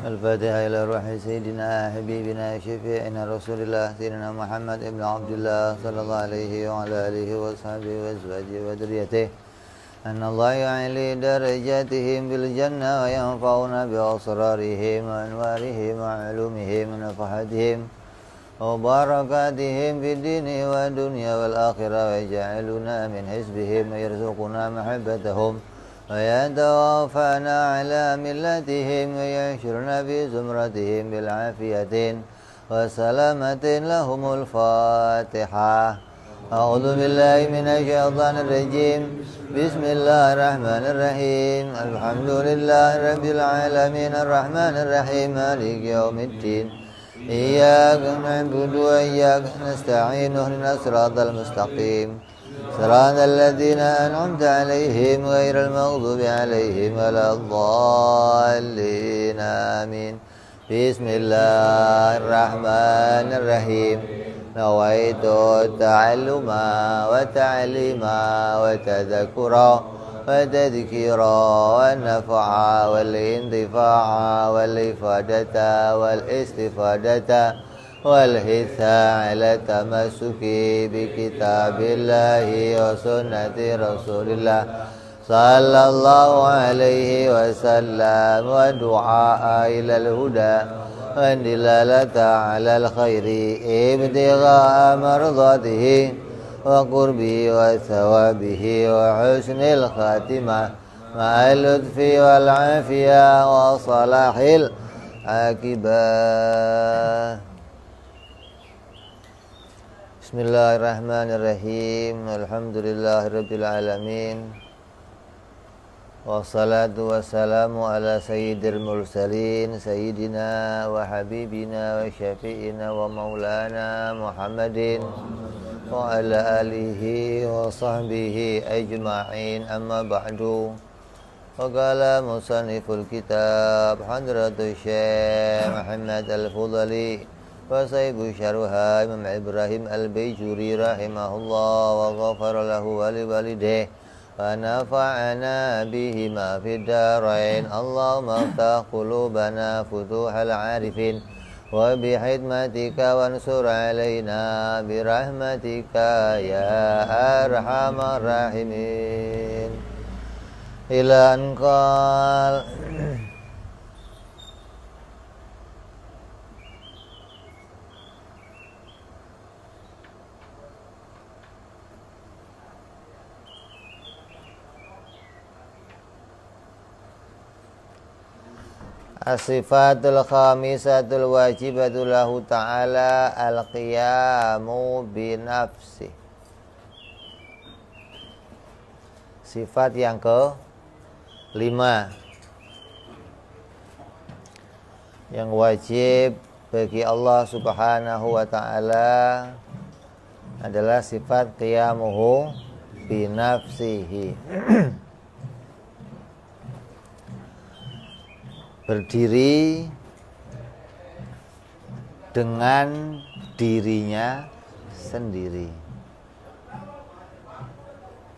الفاتحة إلى روح سيدنا حبيبنا شفيعنا رسول الله سيدنا محمد ابن عبد الله صلى الله عليه وعلى آله وصحبه وأزواجه وذريته أن الله يعلي درجاتهم بالجنة وينفعنا بأسرارهم وأنوارهم وعلومهم ونفحاتهم وبركاتهم في الدين والدنيا والآخرة ويجعلنا من حزبهم ويرزقنا محبتهم ويتوفانا على ملتهم ويحشرنا بزمرتهم بالعافية وسلامة لهم الفاتحة. أعوذ بالله من الشيطان الرجيم. بسم الله الرحمن الرحيم. الحمد لله رب العالمين الرحمن الرحيم مالك يوم الدين. إياك نعبد وإياك نستعين اهدنا الصراط المستقيم صراط الذين أنعمت عليهم غير المغضوب عليهم ولا الضالين آمين. بسم الله الرحمن الرحيم. نويت التعلم وتعليم وتذكر وتذكير والنفع والانتفاع والإفادة والاستفادة والحث على التمسك بكتاب الله وسنة رسول الله صلى الله عليه وسلم ودعاء إلى الهدى والدلالة على الخير ابتغاء مرضاته وقربه وثوابه وحسن الخاتمة مع اللطف والعافية وصلاح العاقبة. Bismillahirrahmanirrahim. Alhamdulillahirabbil alamin. Wassalatu wassalamu ala sayyidil mursalin sayyidina wa habibina wa syafi'ina wa maulana Muhammadin wa ala alihi wa sahbihi ajma'in. Amma ba'du. Wa qala musanniful kitab Hadratus Syekh Muhammad Al-Fudhali wa sahibu syarha Imam Ibrahim Al-Baijuri rahimahullah wa ghafara lahu wa liwalidayhi wa nafa'ana bihima fid darain. Allahumma aftah qulubana futuhal arifin wa bihidmatika wansur alaina birahmatika ya arhamar rahimin. Ila anqal as-sifatul khamisatul wajibatu lahu ta'ala al-qiyamu binafsi. Sifat yang ke-5 yang wajib bagi Allah subhanahu wa ta'ala adalah sifat qiyamuhu binafsihi. Berdiri dengan dirinya sendiri.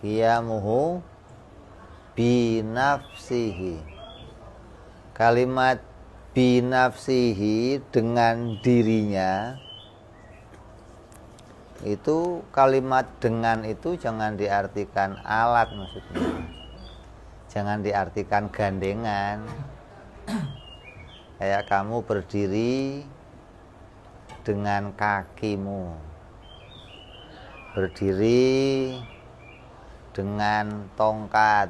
Qiyamuhu binafsihi. Kalimat binafsihi dengan dirinya itu, kalimat dengan itu jangan diartikan alat maksudnya. Jangan diartikan gandengan. Kayak kamu berdiri dengan kakimu, berdiri dengan tongkat,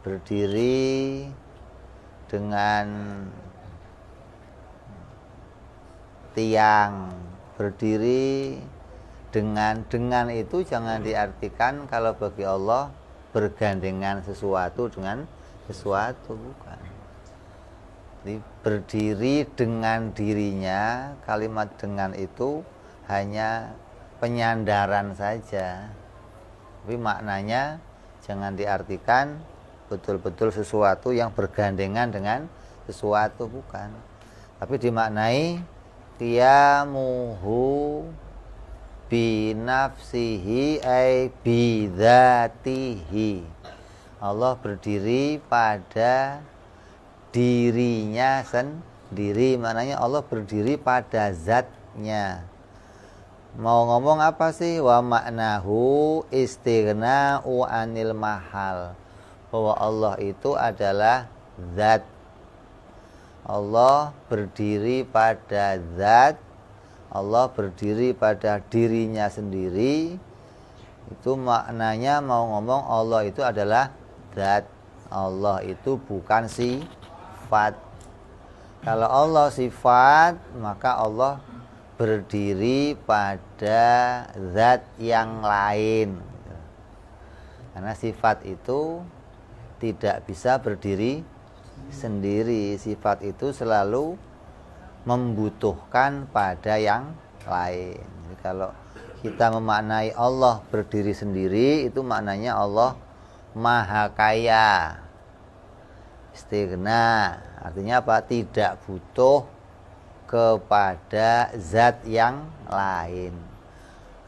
berdiri dengan tiang, berdiri dengan itu jangan diartikan kalau bagi Allah bergandengan sesuatu dengan sesuatu, bukan. Jadi berdiri dengan dirinya, kalimat dengan itu hanya penyandaran saja, tapi maknanya jangan diartikan betul-betul sesuatu yang bergandengan dengan sesuatu, bukan. Tapi dimaknai qiyamuhu binafsihi ay bidzatihi. Allah berdiri pada dirinya sendiri. Maknanya Allah berdiri pada zatnya. Mau ngomong apa sih? Wa maknahu istighna'u anil mahal. Bahwa Allah itu adalah zat. Allah berdiri pada zat. Allah berdiri pada dirinya sendiri. Itu maknanya mau ngomong Allah itu adalah zat. Allah itu bukan sifat. Kalau Allah sifat, maka Allah berdiri pada zat yang lain. Karena sifat itu tidak bisa berdiri sendiri. Sifat itu selalu membutuhkan pada yang lain. Jadi kalau kita memaknai Allah berdiri sendiri, itu maknanya Allah maha kaya, istighna, artinya apa? Tidak butuh kepada zat yang lain.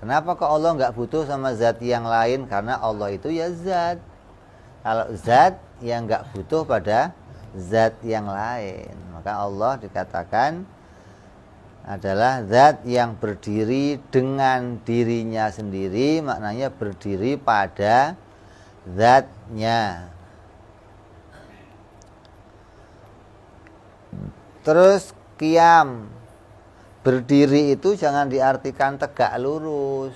Kenapa kok Allah nggak butuh sama zat yang lain? Karena Allah itu ya zat. Kalau zat yang nggak butuh pada zat yang lain, maka Allah dikatakan adalah zat yang berdiri dengan dirinya sendiri, maknanya berdiri pada zatnya. Terus qiyam, berdiri itu jangan diartikan tegak lurus.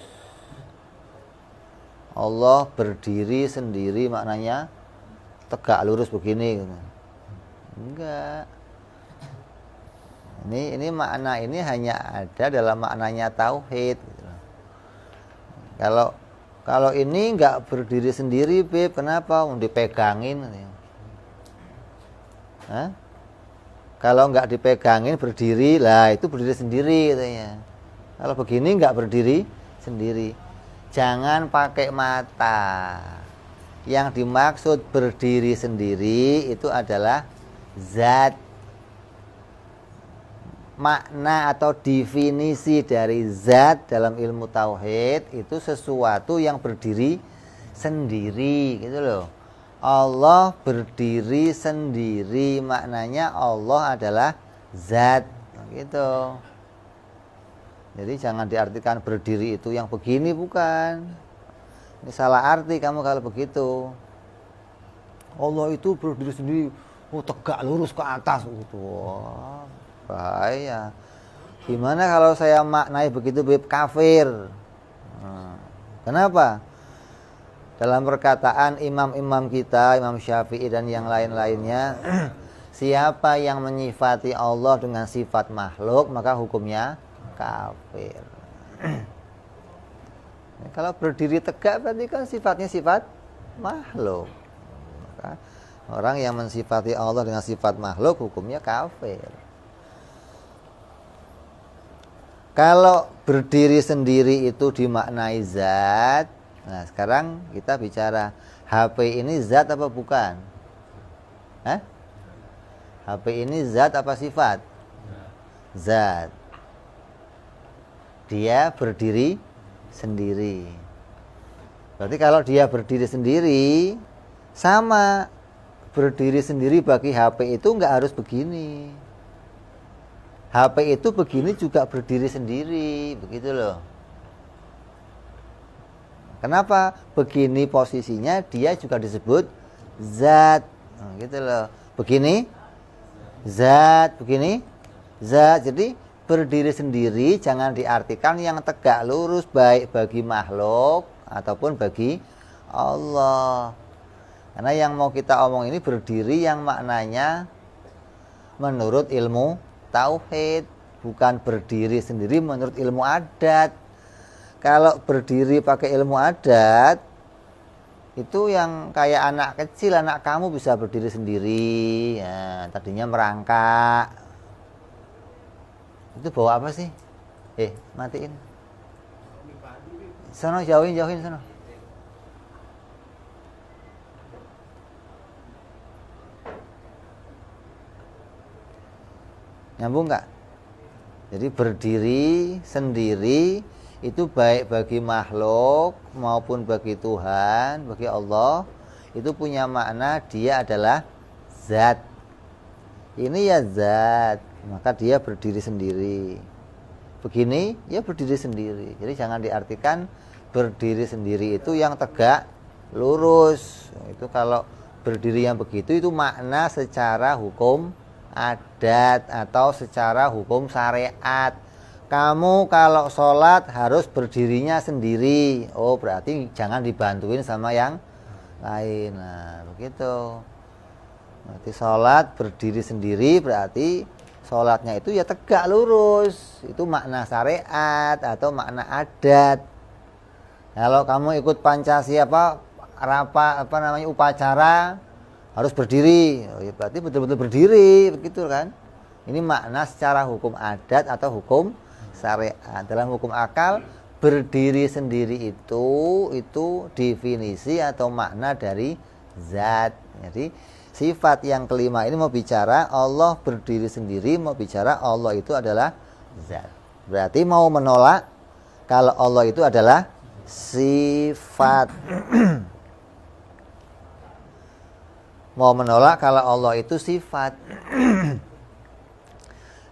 Allah berdiri sendiri maknanya tegak lurus begini. Enggak. Ini makna ini hanya ada dalam maknanya tauhid. Kalau ini enggak berdiri sendiri, Beb, kenapa? Dipegangin. Hah? Kalau enggak dipegangin berdiri, lah itu berdiri sendiri katanya. Kalau begini enggak berdiri sendiri. Jangan pakai mata. Yang dimaksud berdiri sendiri itu adalah zat. Makna atau definisi dari zat dalam ilmu tauhid itu sesuatu yang berdiri sendiri, gitu loh. Allah berdiri sendiri, maknanya Allah adalah zat, gitu. Jadi jangan diartikan berdiri itu yang begini, bukan. Ini salah arti kamu kalau begitu. Allah itu berdiri sendiri, tegak lurus ke atas gitu. Wah, bahaya. Gimana kalau saya maknai begitu, Beb? Kafir. Kenapa? Dalam perkataan imam-imam kita, Imam Syafi'i dan yang lain-lainnya, siapa yang menyifati Allah dengan sifat makhluk, maka hukumnya kafir. Kalau berdiri tegak berarti kan sifatnya sifat makhluk. Maka orang yang mensifati Allah dengan sifat makhluk hukumnya kafir. Kalau berdiri sendiri itu dimaknai zat. Nah, sekarang kita bicara HP ini zat apa bukan? Hah? HP ini zat apa sifat? Zat. Dia berdiri sendiri. Berarti kalau dia berdiri sendiri, sama berdiri sendiri bagi HP itu enggak harus begini. HP itu begini juga berdiri sendiri, begitu loh. Kenapa? Begini posisinya dia juga disebut zat, gitu loh. Begini zat, begini zat. Jadi berdiri sendiri jangan diartikan yang tegak lurus, baik bagi makhluk ataupun bagi Allah. Karena yang mau kita omong ini berdiri yang maknanya menurut ilmu tauhid, bukan berdiri sendiri menurut ilmu adat. Kalau berdiri pakai ilmu adat, itu yang kayak anak kecil, anak kamu bisa berdiri sendiri. Ya, tadinya merangkak. Itu bawa apa sih? Matiin. Sono, jauhin sono. Nyambung nggak? Jadi berdiri sendiri itu baik bagi makhluk maupun bagi Tuhan, bagi Allah, itu punya makna dia adalah zat. Ini ya zat, maka dia berdiri sendiri. Begini, ya berdiri sendiri. Jadi jangan diartikan berdiri sendiri itu yang tegak, lurus. Itu kalau berdiri yang begitu itu makna secara hukum adat atau secara hukum syariat. Kamu kalau sholat harus berdirinya sendiri. Oh, berarti jangan dibantuin sama yang lain. Nah, begitu. Berarti sholat berdiri sendiri berarti sholatnya itu ya tegak lurus. Itu makna syariat atau makna adat. Kalau kamu ikut Pancasila upacara harus berdiri. Oh, ya berarti betul-betul berdiri, begitu kan? Ini makna secara hukum adat atau hukum syariat. Dalam hukum akal berdiri sendiri itu definisi atau makna dari zat. Jadi sifat yang kelima ini mau bicara Allah berdiri sendiri, mau bicara Allah itu adalah zat. Berarti mau menolak kalau Allah itu adalah sifat. Mau menolak kalau Allah itu sifat.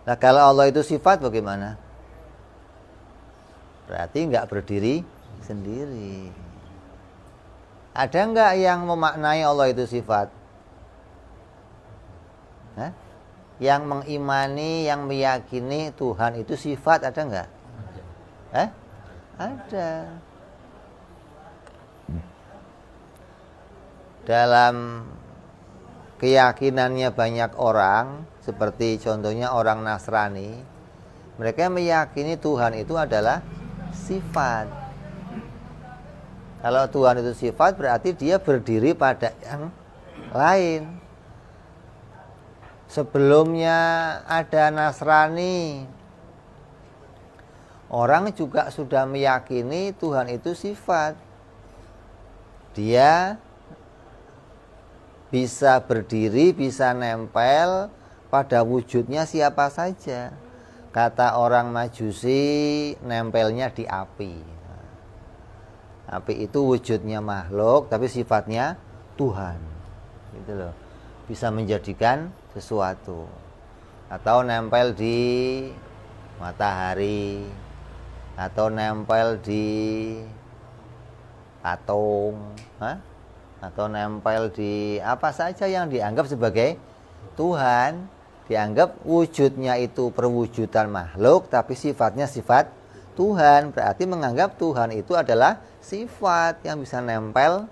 Nah, kalau Allah itu sifat bagaimana? Berarti enggak berdiri sendiri. Ada enggak yang memaknai Allah itu sifat? Hah? Yang mengimani, yang meyakini Tuhan itu sifat ada enggak? Ada. Dalam keyakinannya banyak orang, seperti contohnya orang Nasrani, mereka meyakini Tuhan itu adalah sifat. Kalau Tuhan itu sifat berarti dia berdiri pada yang lain. Sebelumnya ada Nasrani, orang juga sudah meyakini Tuhan itu sifat. Dia bisa berdiri, bisa nempel pada wujudnya siapa saja. Kata orang Majusi, nempelnya di api. Api itu wujudnya makhluk, tapi sifatnya Tuhan. Gitu loh. Bisa menjadikan sesuatu. Atau nempel di matahari, atau nempel di patung, atau nempel di apa saja yang dianggap sebagai Tuhan, dianggap wujudnya itu perwujudan makhluk tapi sifatnya sifat Tuhan. Berarti menganggap Tuhan itu adalah sifat yang bisa nempel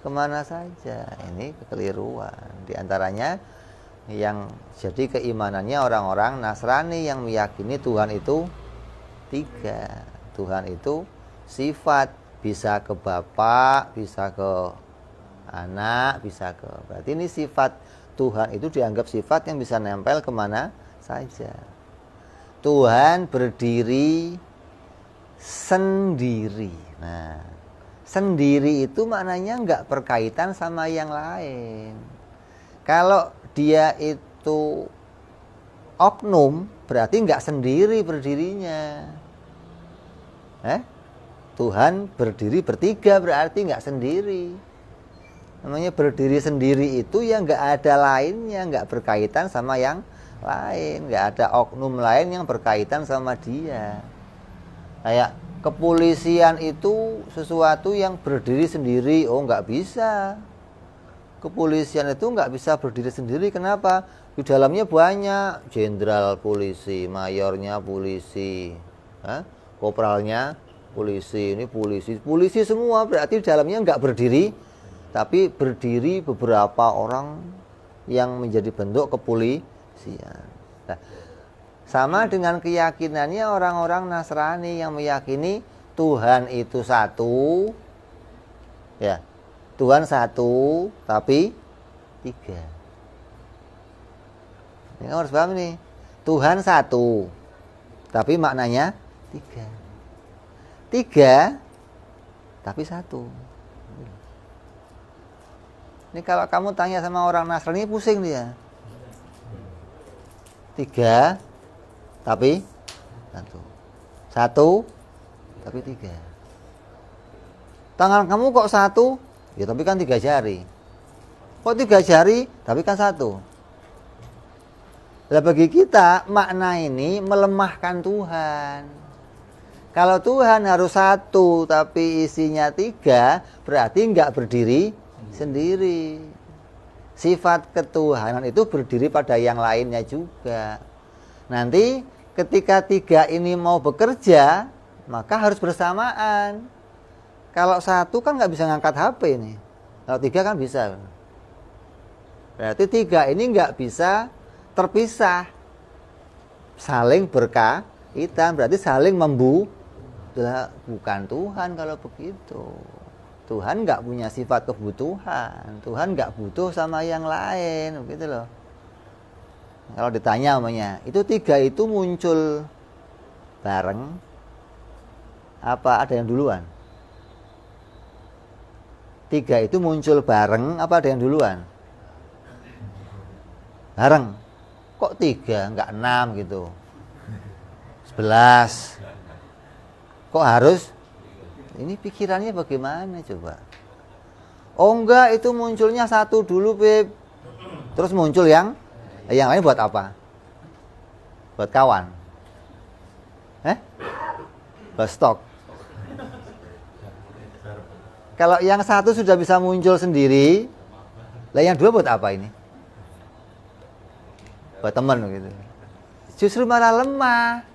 kemana saja. Ini kekeliruan. Di antaranya yang jadi keimanannya orang-orang Nasrani yang meyakini Tuhan itu tiga. Tuhan itu sifat, bisa ke Bapa, bisa ke Anak, bisa ke. Berarti ini sifat Tuhan itu dianggap sifat yang bisa nempel kemana saja. Tuhan berdiri sendiri. Nah, sendiri itu maknanya nggak berkaitan sama yang lain. Kalau dia itu oknum, berarti nggak sendiri berdirinya. Tuhan berdiri bertiga berarti nggak sendiri. Namanya berdiri sendiri itu ya nggak ada lainnya, nggak berkaitan sama yang lain, nggak ada oknum lain yang berkaitan sama dia. Kayak kepolisian itu sesuatu yang berdiri sendiri, oh nggak bisa. Kepolisian itu nggak bisa berdiri sendiri, kenapa? Di dalamnya banyak, jenderal polisi, mayornya polisi, kopralnya polisi, ini polisi semua, berarti di dalamnya nggak berdiri. Tapi berdiri beberapa orang yang menjadi bentuk kepolisian. Nah, sama dengan keyakinannya orang-orang Nasrani yang meyakini Tuhan itu satu, ya, Tuhan satu, tapi tiga. Ini harus paham nih, Tuhan satu, tapi maknanya tiga. Tiga, tapi satu. Ini kalau kamu tanya sama orang Nasrani pusing dia. Tiga, tapi satu. Satu, tapi tiga. Tangan kamu kok satu? Ya tapi kan 3 jari. Kok 3 jari? Tapi kan satu. Nah, bagi kita makna ini melemahkan Tuhan. Kalau Tuhan harus satu tapi isinya tiga, berarti nggak berdiri sendiri. Sifat ketuhanan itu berdiri pada yang lainnya juga. Nanti ketika tiga ini mau bekerja, maka harus bersamaan. Kalau satu kan nggak bisa ngangkat HP ini. Kalau tiga kan bisa. Berarti tiga ini nggak bisa terpisah. Saling berkaitan, berarti saling bukan Tuhan kalau begitu. Tuhan nggak punya sifat kebutuhan. Tuhan nggak butuh sama yang lain, begitu loh. Kalau ditanya namanya, itu tiga itu muncul bareng, apa ada yang duluan? Tiga itu muncul bareng, apa ada yang duluan? Bareng. Kok tiga, nggak 6 gitu? 11. Kok harus? Ini pikirannya bagaimana coba? Oh enggak, itu munculnya satu dulu, Beb. Terus muncul yang lain buat apa? Buat kawan? Buat stok? Kalau yang satu sudah bisa muncul sendiri, lah yang dua buat apa ini? Buat teman gitu. Justru malah lemah.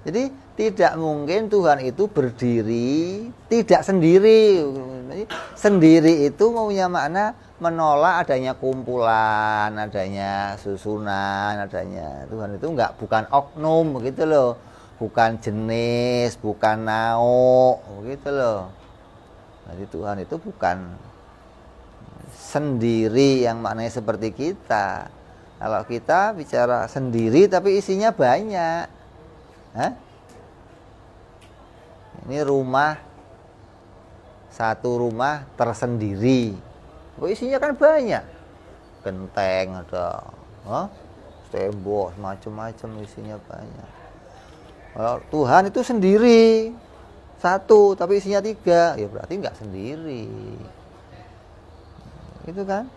Jadi tidak mungkin Tuhan itu berdiri tidak sendiri. Sendiri itu punya makna menolak adanya kumpulan, adanya susunan, adanya Tuhan itu bukan oknum begitu loh. Bukan jenis, bukan nauk begitu loh. Jadi Tuhan itu bukan sendiri yang maknanya seperti kita. Kalau kita bicara sendiri tapi isinya banyak. Ini satu rumah tersendiri. Isinya kan banyak. Genteng ada, tembok macam-macam isinya banyak. Kalau Tuhan itu sendiri, satu tapi isinya tiga, ya berarti nggak sendiri. Itu kan?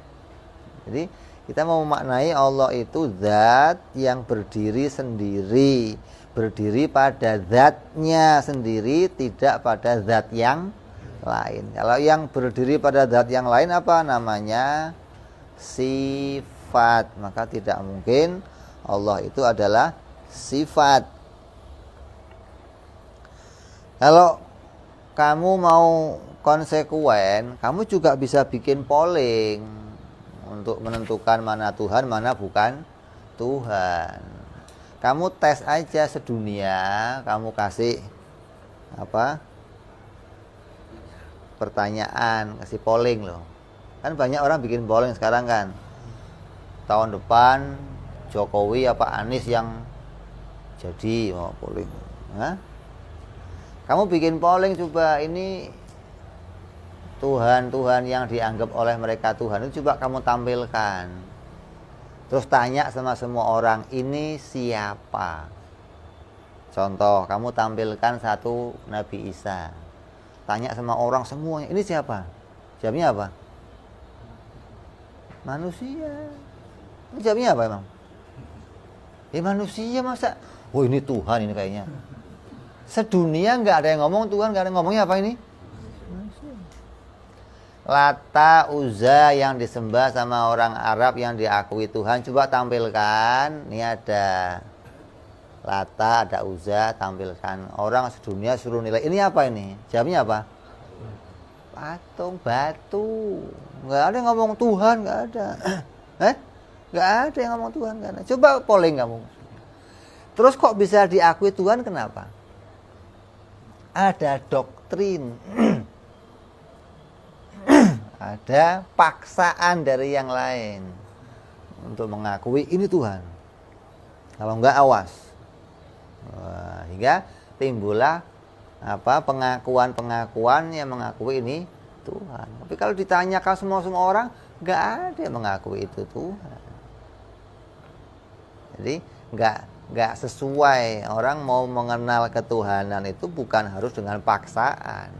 Jadi kita mau memaknai Allah itu zat yang berdiri sendiri, berdiri pada zatnya sendiri, tidak pada zat yang lain. Kalau yang berdiri pada zat yang lain apa namanya? Sifat. Maka tidak mungkin Allah itu adalah sifat. Kalau kamu mau konsekuen, kamu juga bisa bikin polling untuk menentukan mana Tuhan, mana bukan Tuhan. Kamu tes aja sedunia, kamu kasih pertanyaan, kasih polling loh. Kan banyak orang bikin polling sekarang kan. Tahun depan Jokowi apa Anies yang jadi mau polling. Kamu bikin polling coba, ini Tuhan yang dianggap oleh mereka Tuhan itu coba kamu tampilkan. Terus tanya sama semua orang, ini siapa? Contoh, kamu tampilkan satu Nabi Isa. Tanya sama orang semuanya, ini siapa? Jawabnya apa? Manusia. Jawabnya apa emang? Manusia masa? Oh ini Tuhan ini kayaknya. Sedunia nggak ada yang ngomong Tuhan, nggak ada yang ngomongnya apa ini? Lata, Uzza yang disembah sama orang Arab yang diakui Tuhan, coba tampilkan. Ini ada Lata, ada Uzza, tampilkan. Orang sedunia suruh nilai, ini apa ini? Jawabnya apa? Patung, batu. Nggak ada yang ngomong Tuhan, nggak ada. Nggak ada yang ngomong Tuhan, nggak ada. Coba polling kamu. Terus kok bisa diakui Tuhan, kenapa? Ada doktrin. Ada paksaan dari yang lain untuk mengakui ini Tuhan. Kalau enggak awas. Hingga timbullah pengakuan-pengakuan yang mengakui ini Tuhan. Tapi kalau ditanyakan semua orang, enggak ada yang mengakui itu Tuhan. Jadi enggak sesuai. Orang mau mengenal ketuhanan itu bukan harus dengan paksaan.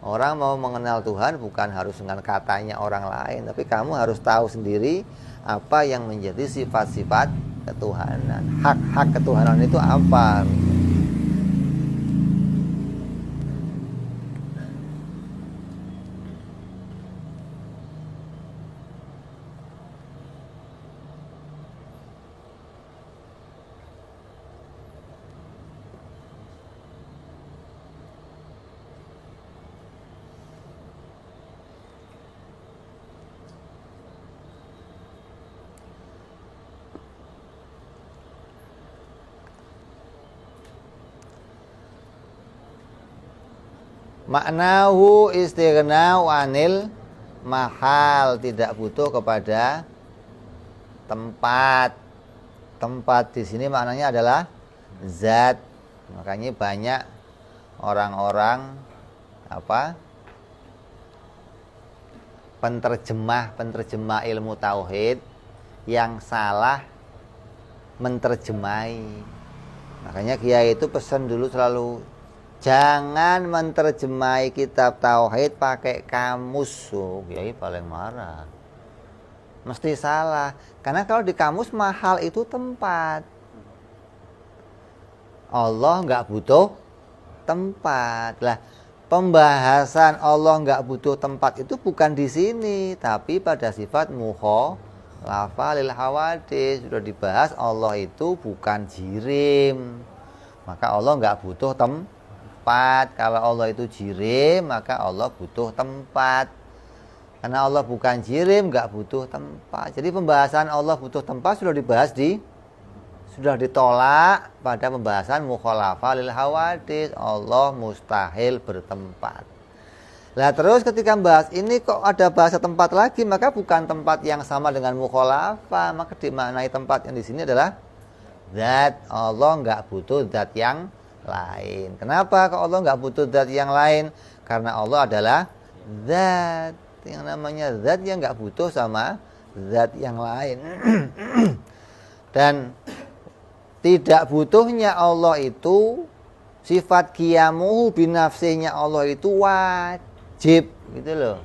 Orang mau mengenal Tuhan bukan harus dengan katanya orang lain, tapi kamu harus tahu sendiri apa yang menjadi sifat-sifat ketuhanan. Hak-hak ketuhanan itu apa? Maknahu istighna'u anil mahal, tidak butuh kepada tempat. Tempat di sini maknanya adalah zat. Makanya banyak orang-orang penterjemah ilmu tauhid yang salah menterjemahi. Makanya kiai itu pesan dulu selalu, jangan menterjemahi kitab tauhid pakai kamus. Kiai paling marah. Mesti salah. Karena kalau di kamus mahal itu tempat. Allah nggak butuh tempat. Lah, pembahasan Allah nggak butuh tempat itu bukan di sini, tapi pada sifat mukhalafah lil hawadits. Sudah dibahas Allah itu bukan jirim. Maka Allah nggak butuh tempat. Kalau Allah itu jirim, maka Allah butuh tempat. Karena Allah bukan jirim, nggak butuh tempat. Jadi pembahasan Allah butuh tempat sudah ditolak pada pembahasan mukhalafah lil hawadits. Allah mustahil bertempat. Nah terus ketika bahas ini kok ada bahasa tempat lagi, maka bukan tempat yang sama dengan mukhalafah, maka dimaknai tempat yang di sini adalah zat. Allah nggak butuh zat yang lain. Kenapa kalau Allah nggak butuh zat yang lain? Karena Allah adalah zat. Yang namanya zat yang nggak butuh sama zat yang lain. Dan tidak butuhnya Allah itu sifat qiyamuhu binafsihnya Allah itu wajib, gitu loh.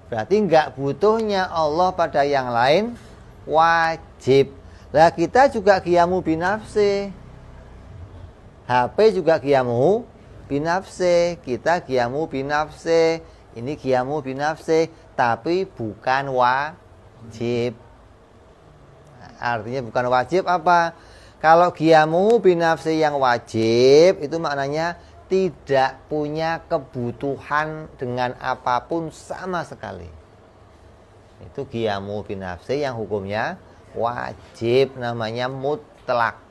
Berarti nggak butuhnya Allah pada yang lain wajib. Lah kita juga qiyamu binafsih. HP juga qiyamu binafsih, kita qiyamu binafsih, ini qiyamu binafsih, tapi bukan wajib. Artinya bukan wajib apa? Kalau qiyamu binafsih yang wajib, itu maknanya tidak punya kebutuhan dengan apapun sama sekali. Itu qiyamu binafsih yang hukumnya wajib, namanya mutlak.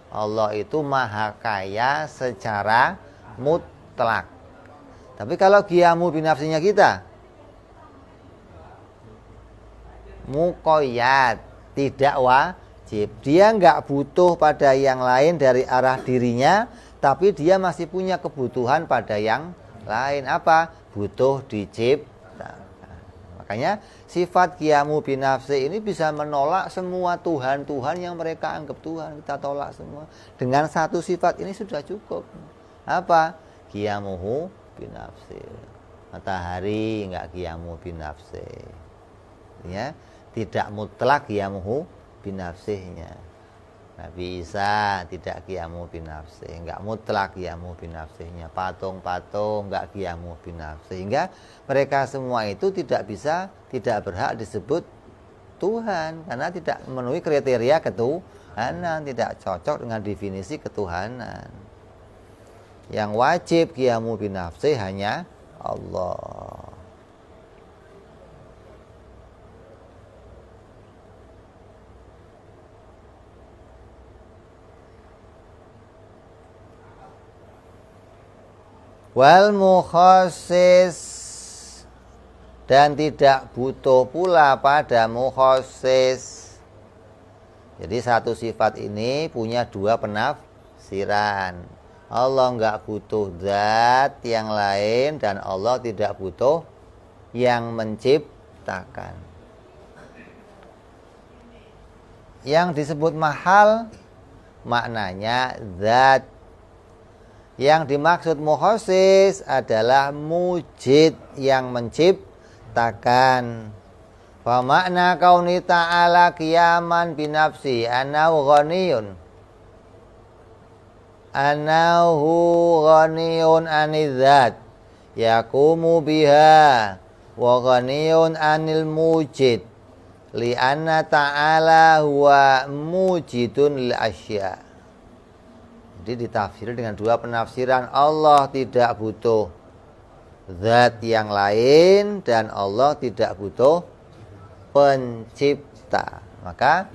Allah itu maha kaya secara mutlak. Tapi kalau qiyamu binafsinya kita muqayyad, tidak wajib. Dia nggak butuh pada yang lain dari arah dirinya, tapi dia masih punya kebutuhan pada yang lain. Apa? Butuh diciptakan. Makanya sifat qiyamu binafsi ini bisa menolak semua Tuhan-Tuhan yang mereka anggap Tuhan. Kita tolak semua. Dengan satu sifat ini sudah cukup. Apa? Qiyamuhu binafsi. Matahari enggak qiyamu binafsi. Ya, tidak mutlak qiyamuhu binafsihnya. Nabi Isa tidak qiyamu binafsih, enggak mutlak qiyamu binafsihnya. Patung-patung enggak qiyamu binafsih. Sehingga mereka semua itu tidak berhak disebut Tuhan karena tidak memenuhi kriteria ketuhanan, tidak cocok dengan definisi ketuhanan. Yang wajib qiyamu binafsih hanya Allah. Wal mukhassis, dan tidak butuh pula pada mukhassis. Jadi satu sifat ini punya dua penafsiran. Allah enggak butuh zat yang lain dan Allah tidak butuh yang menciptakan. Yang disebut mahal maknanya zat. Yang dimaksud mukhassis adalah mujid, yang menciptakan. Fa makna kauni ta'ala qiyaman binafsi annahu ghaniyun anidzat yakumu biha wa ghaniyun anil mujid li anna ta'ala huwa mujidun lil asya. Jadi ditafsir dengan dua penafsiran. Allah tidak butuh zat yang lain dan Allah tidak butuh pencipta. Maka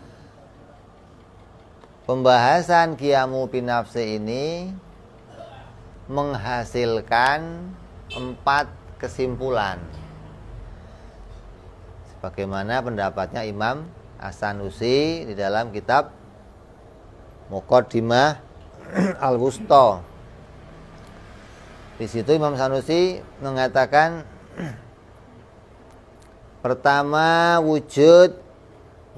pembahasan qiyamu binafsi ini menghasilkan 4 kesimpulan sebagaimana pendapatnya Imam As-Sanusi di dalam kitab Muqaddimah Al-Wusta. Di situ Imam Sanusi mengatakan pertama, wujud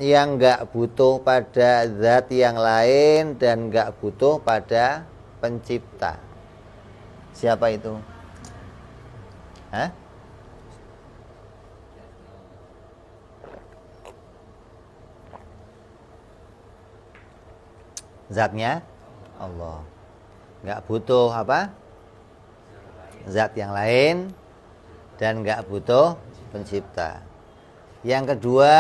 yang enggak butuh pada zat yang lain dan enggak butuh pada pencipta. Siapa itu? Hah? Zatnya Allah. Enggak butuh apa? Zat yang lain dan enggak butuh pencipta. Yang kedua,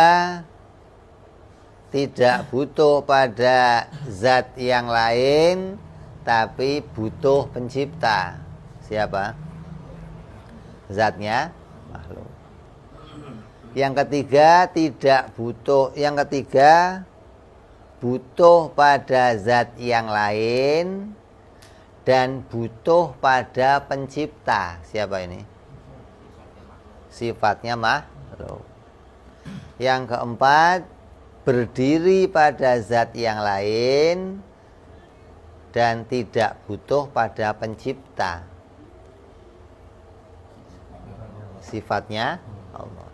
tidak butuh pada zat yang lain tapi butuh pencipta. Siapa? Zatnya makhluk. Yang ketiga, butuh pada zat yang lain dan butuh pada pencipta. Siapa ini? Sifatnya makhluk. Yang keempat, berdiri pada zat yang lain dan tidak butuh pada pencipta. Sifatnya Allah.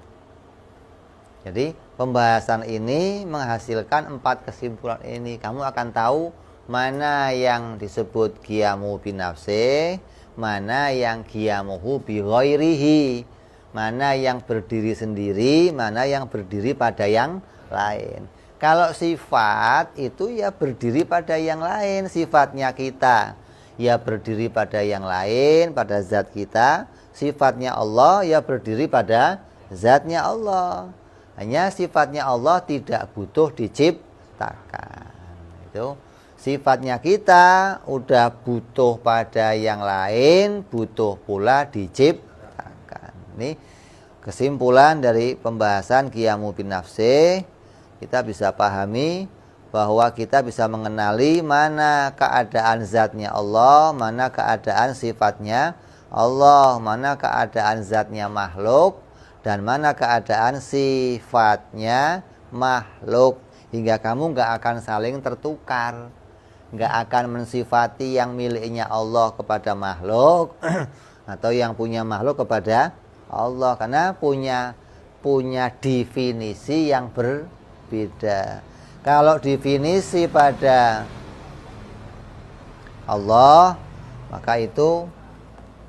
Jadi pembahasan ini menghasilkan 4 kesimpulan ini. Kamu akan tahu mana yang disebut qiyamu binafsi, mana yang qiyamuhu bi ghairihi, mana yang berdiri sendiri, mana yang berdiri pada yang lain. Kalau sifat itu ya berdiri pada yang lain. Sifatnya kita ya berdiri pada yang lain, pada zat kita. Sifatnya Allah ya berdiri pada zatnya Allah. Hanya sifatnya Allah tidak butuh diciptakan. Itu sifatnya kita udah butuh pada yang lain, butuh pula diciptakan. Ini kesimpulan dari pembahasan qiyamu binafsi. Kita bisa pahami bahwa kita bisa mengenali mana keadaan zatnya Allah, mana keadaan sifatnya Allah, mana keadaan zatnya makhluk, dan mana keadaan sifatnya makhluk. Hingga kamu gak akan saling tertukar, gak akan mensifati yang miliknya Allah kepada makhluk atau yang punya makhluk kepada Allah, karena punya definisi yang berbeda. Kalau definisi pada Allah, maka itu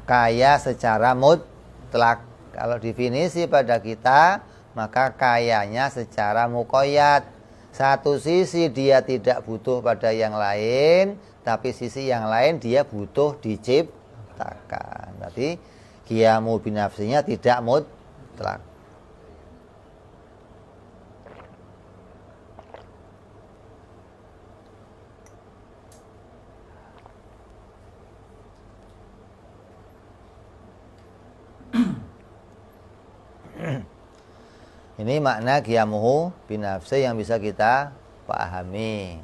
kaya secara mutlak. Kalau definisi pada kita, maka kayanya secara muqayyad. Satu sisi dia tidak butuh pada yang lain, tapi sisi yang lain dia butuh diciptakan. Berarti qiyamu binafsinya tidak mutlak. Ini makna qiyamuhu binafsi yang bisa kita pahami.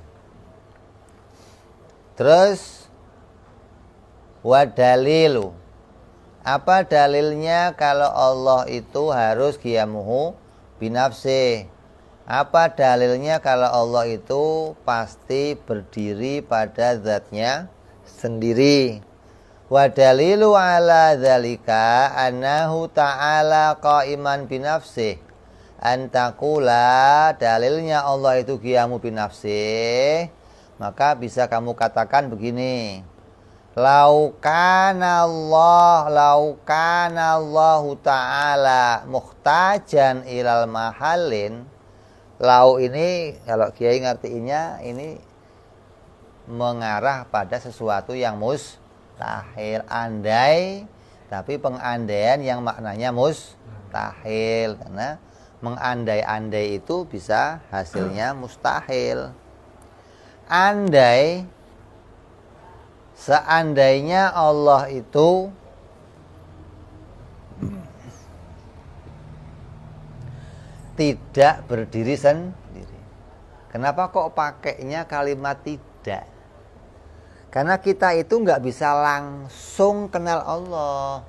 Terus wadalilu, apa dalilnya kalau Allah itu harus qiyamuhu binafsi? Apa dalilnya kalau Allah itu pasti berdiri pada zatnya sendiri? Wadalilu ala dzalika annahu ta'ala qa'iman binafsi. Antakula, dalilnya Allah itu qiyamu binafsi, maka bisa kamu katakan begini: laukanallahu ta'ala muhtajan ilal mahallin. Lau ini kalau kiai ngertiinnya ini mengarah pada sesuatu yang mustahil. Andai, tapi pengandaian yang maknanya mustahil. Karena mengandai-andai itu bisa hasilnya mustahil. Andai, seandainya Allah itu tidak berdiri sendiri. Kenapa kok pakainya kalimat tidak? Karena kita itu nggak bisa langsung kenal Allah.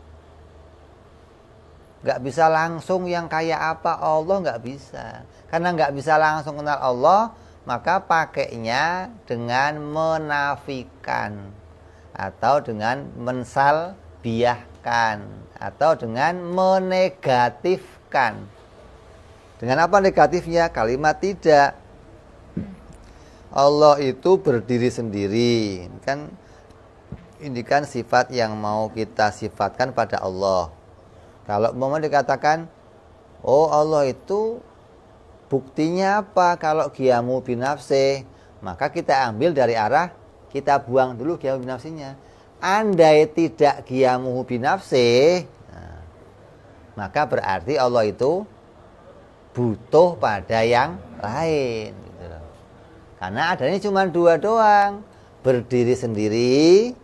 Nggak bisa langsung yang kayak apa Allah, nggak bisa. Karena nggak bisa langsung kenal Allah, maka pakainya dengan menafikan, atau dengan mensalbiahkan, atau dengan menegatifkan. Dengan apa negatifnya? Kalimat tidak. Allah itu berdiri sendiri. Ini kan sifat yang mau kita sifatkan pada Allah. Kalau mau dikatakan, oh Allah itu buktinya apa? Kalau qiyamu binafsih, maka kita ambil dari arah, kita buang dulu qiyamu binafsinya. Andai tidak qiyamu binafsih, maka berarti Allah itu butuh pada yang lain gitu loh. Karena adanya cuma dua doang, berdiri sendiri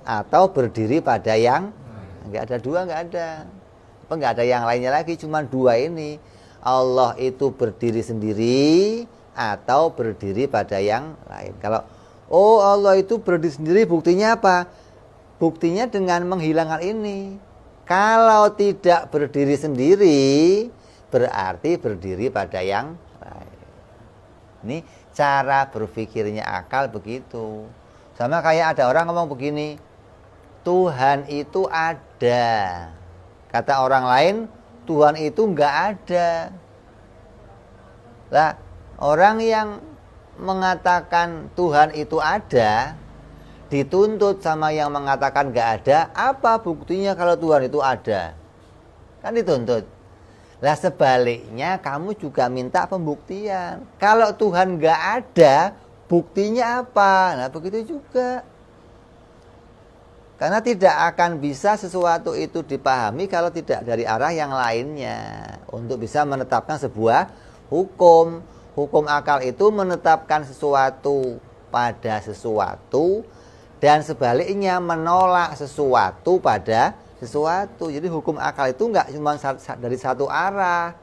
atau berdiri pada yang enggak ada dua, enggak ada. Apa enggak ada yang lainnya lagi, cuma dua ini. Allah itu berdiri sendiri atau berdiri pada yang lain. Kalau oh Allah itu berdiri sendiri, buktinya apa? Buktinya dengan menghilangkan ini. Kalau tidak berdiri sendiri, berarti berdiri pada yang lain. Ini cara berpikirnya akal begitu. Sama kayak ada orang ngomong begini, Tuhan itu ada. Kata orang lain, Tuhan itu enggak ada. Lah, orang yang mengatakan Tuhan itu ada, dituntut sama yang mengatakan enggak ada, apa buktinya kalau Tuhan itu ada? Kan dituntut. Lah sebaliknya kamu juga minta pembuktian. Kalau Tuhan nggak ada, buktinya apa? Nah begitu juga. Karena tidak akan bisa sesuatu itu dipahami kalau tidak dari arah yang lainnya. Untuk bisa menetapkan sebuah hukum. Hukum akal itu menetapkan sesuatu pada sesuatu, dan sebaliknya menolak sesuatu pada sesuatu. Jadi hukum akal itu enggak cuma dari satu arah.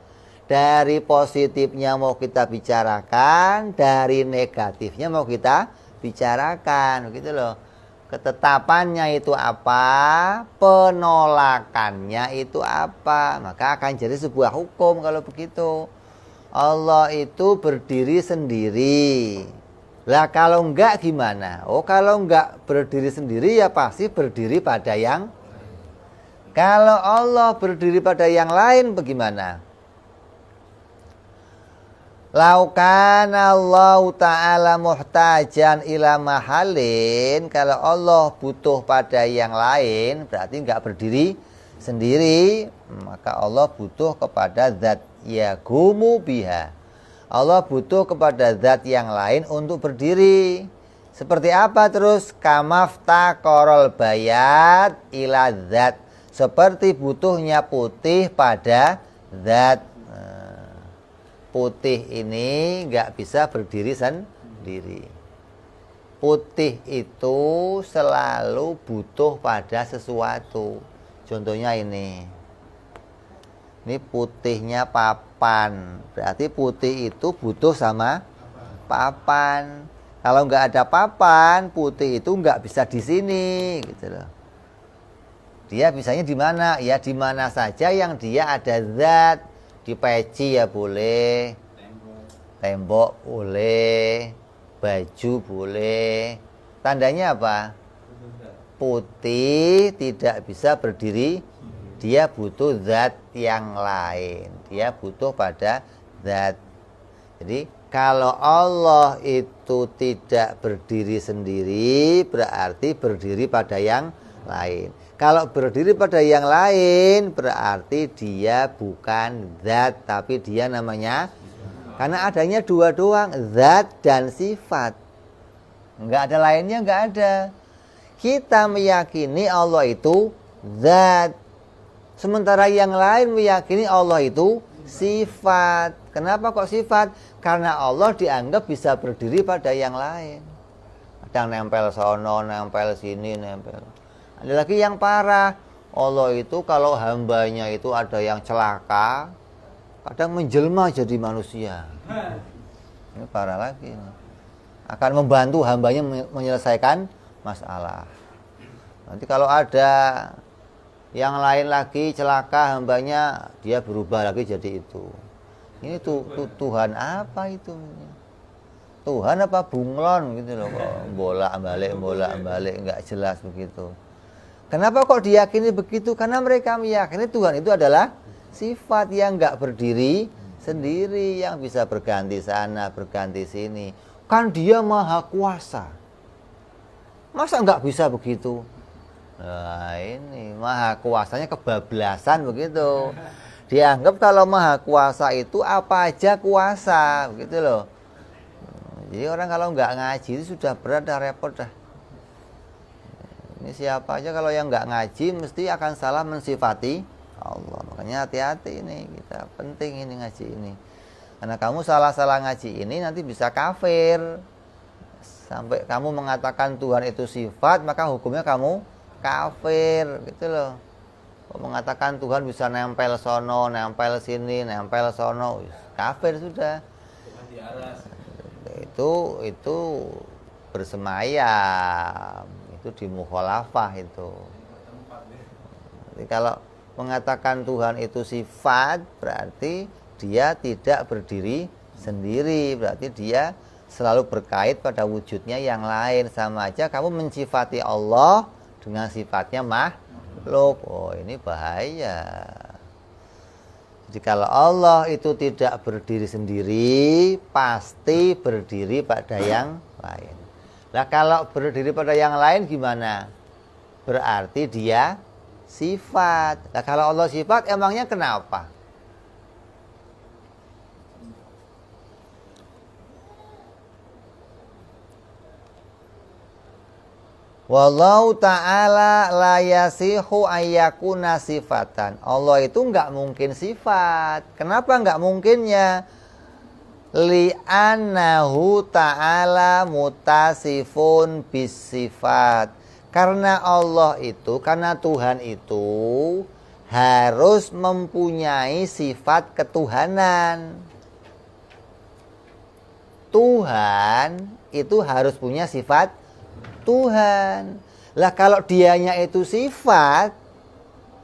Dari positifnya mau kita bicarakan, dari negatifnya mau kita bicarakan, begitu loh. Ketetapannya itu apa, penolakannya itu apa, maka akan jadi sebuah hukum kalau begitu. Allah itu berdiri sendiri. Lah kalau enggak gimana? Oh kalau enggak berdiri sendiri ya pasti berdiri pada yang. Kalau Allah berdiri pada yang lain bagaimana? Laukanallahu ta'ala muhtajan ila mahallin. Kalau Allah butuh pada yang lain, berarti enggak berdiri sendiri. Maka Allah butuh kepada zat yaqumu biha. Allah butuh kepada zat yang lain untuk berdiri. Seperti apa terus? Kamaftaqarul bayat ila zat. Seperti butuhnya putih pada zat. Putih ini nggak bisa berdiri sendiri. Putih itu selalu butuh pada sesuatu. Contohnya ini putihnya papan. Berarti putih itu butuh sama papan. Kalau nggak ada papan, putih itu nggak bisa di sini, gitu loh. Dia bisanya di mana? Ya di mana saja yang dia ada zat. Di peci ya boleh, tembok boleh, baju boleh. Tandanya apa? Putih tidak bisa berdiri. Dia butuh zat yang lain. Dia butuh pada zat. Jadi Kalau Allah itu tidak berdiri sendiri, berarti berdiri pada yang lain. Kalau berdiri pada yang lain, berarti dia bukan zat, tapi dia namanya, karena adanya dua doang, zat dan sifat. Enggak ada lainnya, enggak ada. Kita meyakini Allah itu zat, sementara yang lain meyakini Allah itu sifat. Kenapa kok sifat? Karena Allah dianggap bisa berdiri pada yang lain. Kadang nempel sono, nempel sini, nempel. Ada lagi yang parah. Allah itu kalau hambanya itu ada yang celaka, kadang menjelma jadi manusia. Ini parah lagi. Akan membantu hambanya menyelesaikan masalah. Nanti kalau ada yang lain lagi celaka hambanya, dia berubah lagi jadi itu. Ini Tuhan apa itu? Tuhan apa bunglon gitu loh, kok bolak-balik nggak jelas begitu. Kenapa kok diyakini begitu? Karena mereka meyakini Tuhan itu adalah sifat yang nggak berdiri sendiri, yang bisa berganti sana, berganti sini. Kan dia maha kuasa. Masa nggak bisa begitu? Nah ini maha kuasanya kebablasan begitu. Dianggap kalau maha kuasa itu apa aja kuasa, begitu loh. Jadi orang kalau nggak ngaji itu sudah berat dah, repot dah. Ini siapa aja kalau yang nggak ngaji mesti akan salah mensifati Allah. Makanya hati-hati ini, kita penting ini ngaji ini. Karena kamu salah-salah ngaji ini nanti bisa kafir. Sampai kamu mengatakan Tuhan itu sifat, maka hukumnya kamu kafir, gitu loh. Mengatakan Tuhan bisa nempel sono, nempel sini, nempel sono, kafir sudah. Itu bersemayam, itu di mukhalafah itu. Jadi kalau mengatakan Tuhan itu sifat, berarti dia tidak berdiri sendiri, berarti dia selalu berkait pada wujudnya yang lain. Sama aja kamu mensifati Allah dengan sifatnya makhluk. Oh ini bahaya. Jadi kalau Allah itu tidak berdiri sendiri, pasti berdiri pada yang lain. Nah kalau berdiri pada yang lain gimana? Berarti dia sifat. Nah kalau Allah sifat, emangnya kenapa? Wallahu ta'ala la yasihu ayyakuna sifatan. Allah itu enggak mungkin sifat. Kenapa enggak mungkinnya? Li'annahu ta'ala mutasifun bisifat. Karena Allah itu, karena Tuhan itu harus mempunyai sifat ketuhanan. Tuhan itu harus punya sifat Tuhan. Lah kalau dianya itu sifat,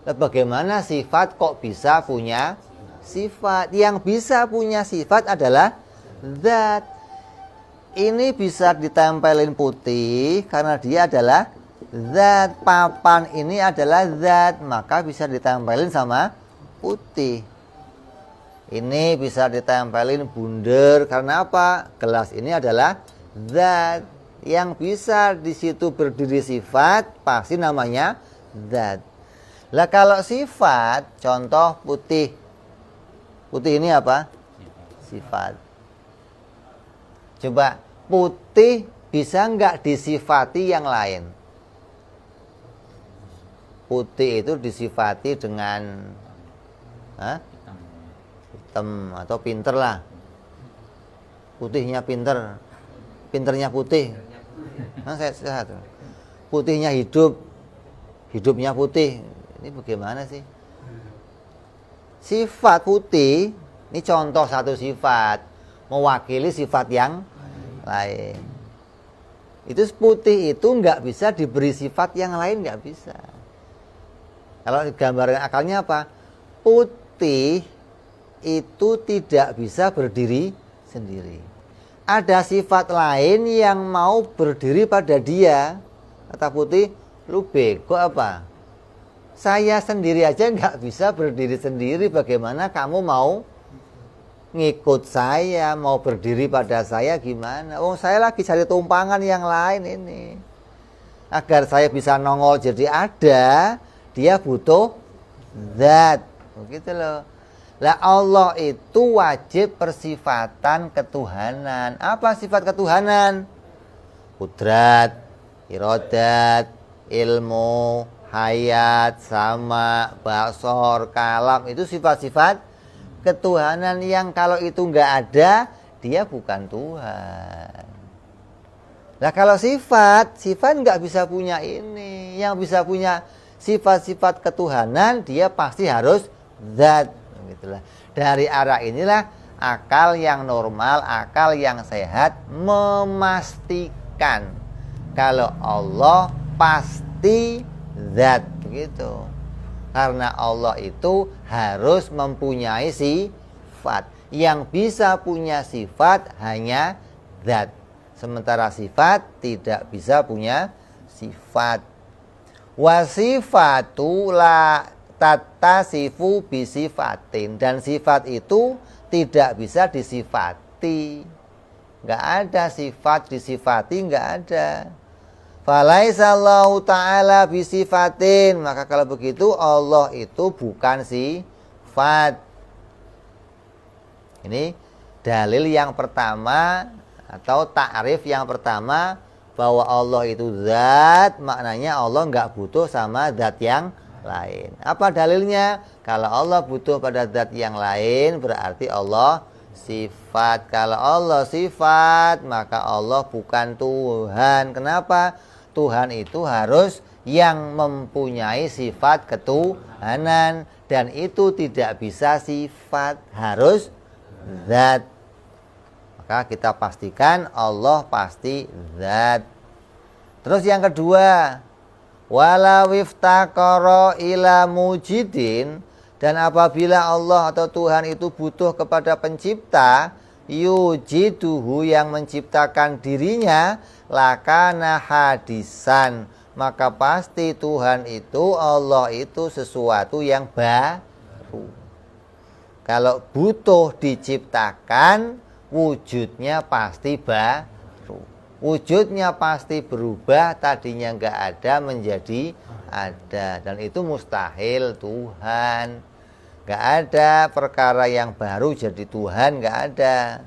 lah bagaimana sifat kok bisa punya sifat? Yang bisa punya sifat adalah zat. Ini bisa ditempelin putih karena dia adalah zat. Papan ini adalah zat, maka bisa ditempelin sama putih. Ini bisa ditempelin bundar karena apa? Gelas ini adalah zat. Yang bisa di situ berdiri sifat pasti namanya zat. Lah kalau sifat, contoh putih. Putih ini apa? Sifat. Coba putih bisa nggak disifati yang lain? Putih itu disifati dengan hitam atau pinter lah. Putihnya pinter, pinternya putih. Nah, sehat. Putihnya hidup, hidupnya putih. Ini bagaimana sih? Sifat putih, ini contoh satu sifat, mewakili sifat yang lain. Itu putih itu nggak bisa diberi sifat yang lain, nggak bisa. Kalau gambaran akalnya apa? Putih itu tidak bisa berdiri sendiri. Ada sifat lain yang mau berdiri pada dia. Kata putih, lu bego apa? Saya sendiri aja nggak bisa berdiri sendiri. Bagaimana kamu mau ngikut saya, mau berdiri pada saya gimana? Oh, saya lagi cari tumpangan yang lain ini. Agar saya bisa nongol jadi ada, dia butuh zat. Begitu loh. Lah Allah itu wajib persifatan ketuhanan. Apa sifat ketuhanan? Kudrat, irodat, ilmu, hayat, sama, basor, kalam. Itu sifat-sifat ketuhanan yang kalau itu nggak ada, dia bukan Tuhan. Nah kalau sifat nggak bisa punya ini. Yang bisa punya sifat-sifat ketuhanan, dia pasti harus zat. Gitulah. Dari arah inilah akal yang normal, akal yang sehat memastikan kalau Allah pasti zat, begitu. Karena Allah itu harus mempunyai sifat. Yang bisa punya sifat hanya zat. Sementara sifat tidak bisa punya sifat. Wasifatu la tattasifu bisifatin. Dan sifat itu tidak bisa disifati. Nggak ada sifat disifati, nggak ada. Falaisallahu ta'ala bisifatin. Maka kalau begitu Allah itu bukan sifat. Ini dalil yang pertama atau ta'rif yang pertama, bahwa Allah itu zat, maknanya Allah nggak butuh sama zat yang lain. Apa dalilnya? Kalau Allah butuh pada zat yang lain, berarti Allah sifat. Kalau Allah sifat, maka Allah bukan Tuhan. Kenapa? Tuhan itu harus yang mempunyai sifat ketuhanan, dan itu tidak bisa sifat, harus zat. Maka kita pastikan Allah pasti zat. Terus yang kedua, wala wiftaqara ila mujidin, dan apabila Allah atau Tuhan itu butuh kepada pencipta, yujiduhu yang menciptakan dirinya, lakana hadisan, maka pasti Tuhan itu, Allah itu sesuatu yang baru. Kalau butuh diciptakan, wujudnya pasti baru. Wujudnya pasti berubah, tadinya nggak ada menjadi ada. Dan itu mustahil Tuhan. Nggak ada perkara yang baru jadi Tuhan, nggak ada.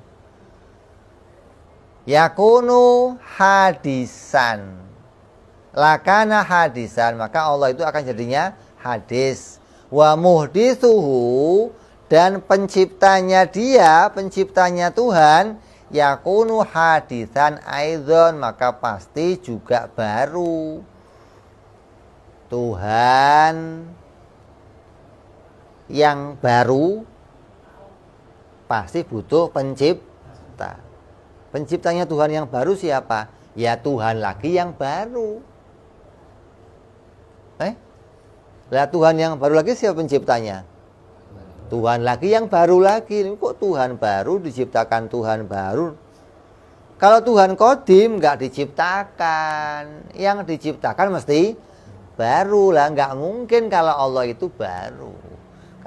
Yakunu hadisan. Lakana hadisan, maka Allah itu akan jadinya hadis. Wa muhdithuhu, dan penciptanya dia, penciptanya Tuhan, yakunu hadisan aidzon, maka pasti juga baru. Tuhan yang baru pasti butuh pencipta. Penciptanya Tuhan yang baru siapa? Ya Tuhan lagi yang baru. Lah Tuhan yang baru lagi siapa penciptanya? Tuhan lagi yang baru lagi. Kok Tuhan baru diciptakan Tuhan baru? Kalau Tuhan kodim nggak diciptakan. Yang diciptakan mesti baru lah. Nggak mungkin kalau Allah itu baru.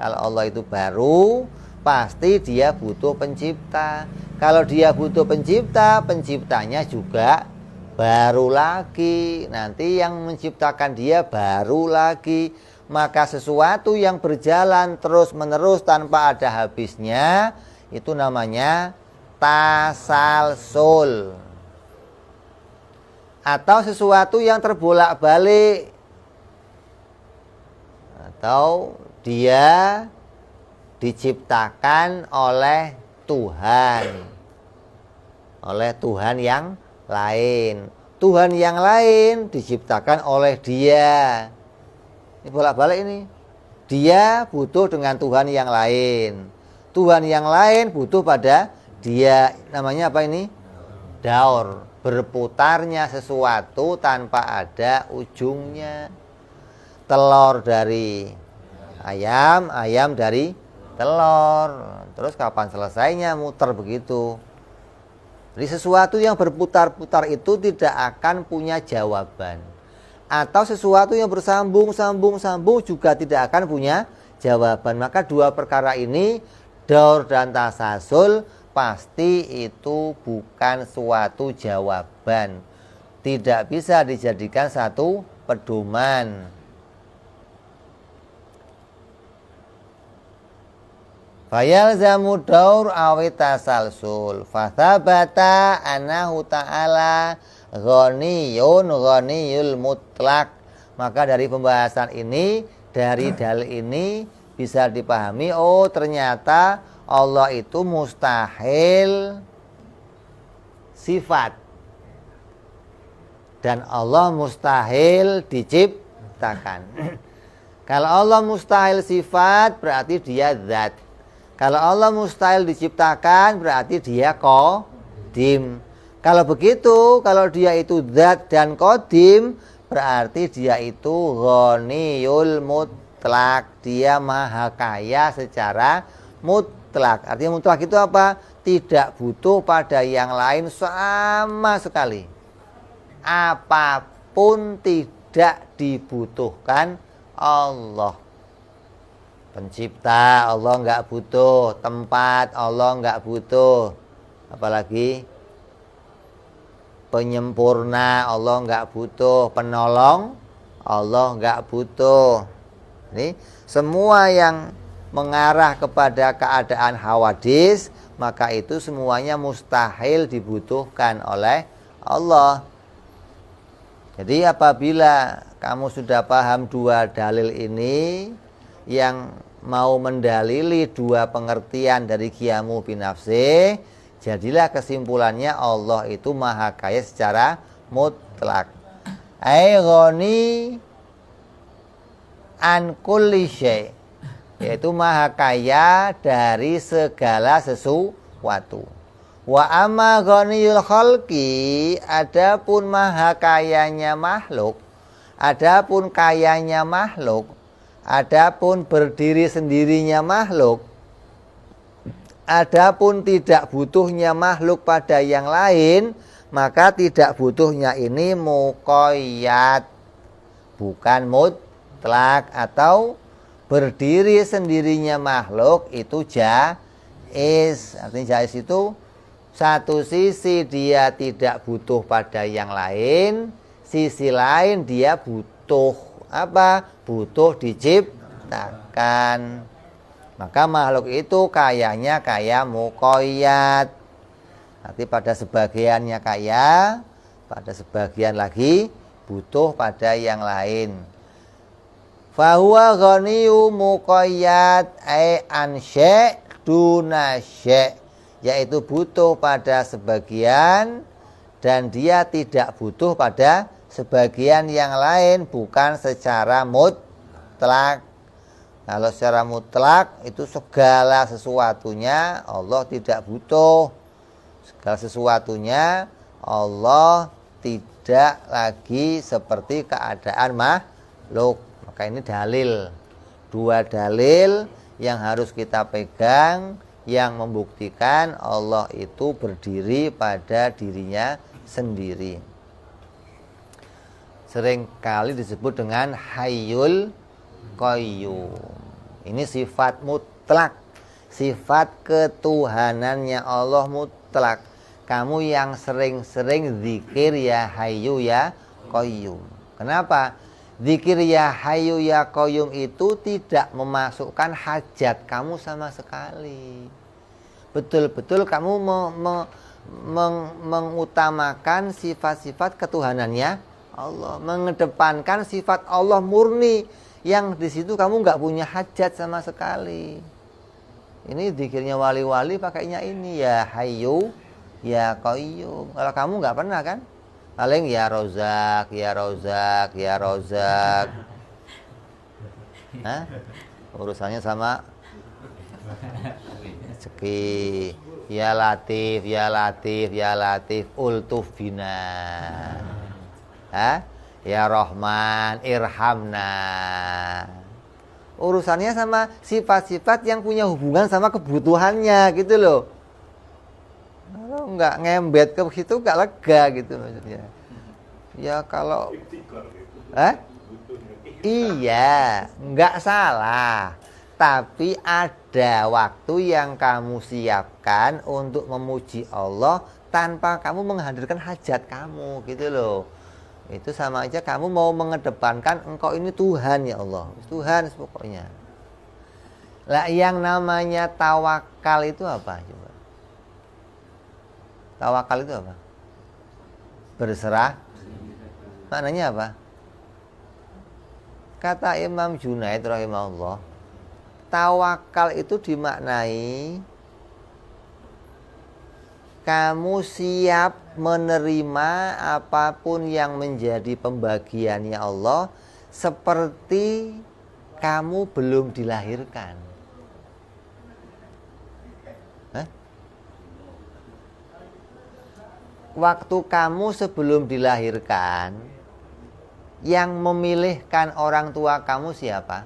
Kalau Allah itu baru, pasti dia butuh pencipta. Kalau dia butuh pencipta, penciptanya juga baru lagi. Nanti yang menciptakan dia baru lagi. Maka sesuatu yang berjalan terus-menerus tanpa ada habisnya, itu namanya tasalsul. Atau sesuatu yang terbolak-balik. Atau dia diciptakan oleh Tuhan. Oleh Tuhan yang lain. Tuhan yang lain diciptakan oleh dia. Ini bolak-balik ini. Dia butuh dengan Tuhan yang lain. Tuhan yang lain butuh pada dia. Namanya apa ini? Daur. Berputarnya sesuatu tanpa ada ujungnya. Telur dari ayam, ayam dari telur. Terus kapan selesainya? Muter begitu. Jadi sesuatu yang berputar-putar itu tidak akan punya jawaban. Atau sesuatu yang bersambung-sambung juga tidak akan punya jawaban. Maka dua perkara ini daur dan tasasul, pasti itu bukan suatu jawaban. Tidak bisa dijadikan satu pedoman. Fayalzamu daur awi tasalsul. Fathabata anahu ta'ala ghaniyun ghaniyul mutlak. Maka dari pembahasan ini, dari dalil ini bisa dipahami, oh ternyata Allah itu mustahil sifat. Dan Allah mustahil diciptakan. Kalau Allah mustahil sifat, berarti dia zat. Kalau Allah mustahil diciptakan, berarti dia qadim. Kalau begitu, kalau dia itu zat dan qadim, berarti dia itu ghaniyul mutlak. Dia maha kaya secara mutlak. Artinya mutlak itu apa? Tidak butuh pada yang lain sama sekali. Apapun tidak dibutuhkan Allah. Pencipta Allah nggak butuh, tempat Allah nggak butuh, apalagi penyempurna Allah nggak butuh, penolong Allah nggak butuh. Ini semua yang mengarah kepada keadaan hawadis, maka itu semuanya mustahil dibutuhkan oleh Allah. Jadi apabila kamu sudah paham dua dalil ini, yang mau mendalili dua pengertian dari qiyamu binafsi, jadilah kesimpulannya Allah itu maha kaya secara mutlak. Ai ghani an kulli syai', yaitu maha kaya dari segala sesuatu. Wa amma ghaniyul khalqi, adapun maha kayanya makhluk, adapun kayanya makhluk, adapun berdiri sendirinya makhluk, adapun tidak butuhnya makhluk pada yang lain, maka tidak butuhnya ini muqayyad, bukan mutlak. Atau berdiri sendirinya makhluk itu jaiz. Artinya jaiz itu satu sisi dia tidak butuh pada yang lain, sisi lain dia butuh apa? Butuh diciptakan. Maka makhluk itu kayanya kaya muqayyad. Nanti pada sebagiannya kaya, pada sebagian lagi butuh pada yang lain. Fahuwa ghaniyu muqayyad ai an syai' duna syai', yaitu butuh pada sebagian dan dia tidak butuh pada sebagian yang lain, bukan secara mutlak. Kalau secara mutlak itu segala sesuatunya Allah tidak butuh. Segala sesuatunya Allah tidak lagi seperti keadaan makhluk. Maka ini dalil. Dua dalil yang harus kita pegang, yang membuktikan Allah itu berdiri pada dirinya sendiri. Sering kali disebut dengan Hayyul Qayyum. Ini sifat mutlak, sifat ketuhanannya Allah mutlak. Kamu yang sering-sering zikir ya Hayyu ya Qayyum. Kenapa? Zikir ya Hayyu ya Qayyum itu tidak memasukkan hajat kamu sama sekali. Betul-betul kamu mengutamakan sifat-sifat ketuhanannya Allah, mengedepankan sifat Allah murni, yang di situ kamu nggak punya hajat sama sekali. Ini zikirnya wali-wali pakainya ini ya Hayyu ya Qayyum. Kalau kamu nggak pernah kan? Paling ya Rozak, ya Rozak, ya Rozak. Hah? Urusannya sama rezeki. Ya Latif, ya Latif, ya Latif, ultuf bina. Hah? Ya Rahman, irhamna. Urusannya sama sifat-sifat yang punya hubungan sama kebutuhannya gitu loh. Kalau nggak ngembet ke situ nggak lega gitu maksudnya. Ya kalau iya nggak salah. tapi ada waktu yang kamu siapkan untuk memuji Allah tanpa kamu menghadirkan hajat kamu gitu loh. Itu sama aja kamu mau mengedepankan engkau ini Tuhan ya Allah, Tuhan pokoknya. Lah yang namanya tawakal itu apa coba? Tawakal itu apa? Berserah. Maknanya apa? Kata Imam Junaid rahimahullah, tawakal itu dimaknai kamu siap menerima apapun yang menjadi pembagiannya Allah seperti kamu belum dilahirkan. Waktu kamu sebelum dilahirkan, yang memilihkan orang tua kamu siapa?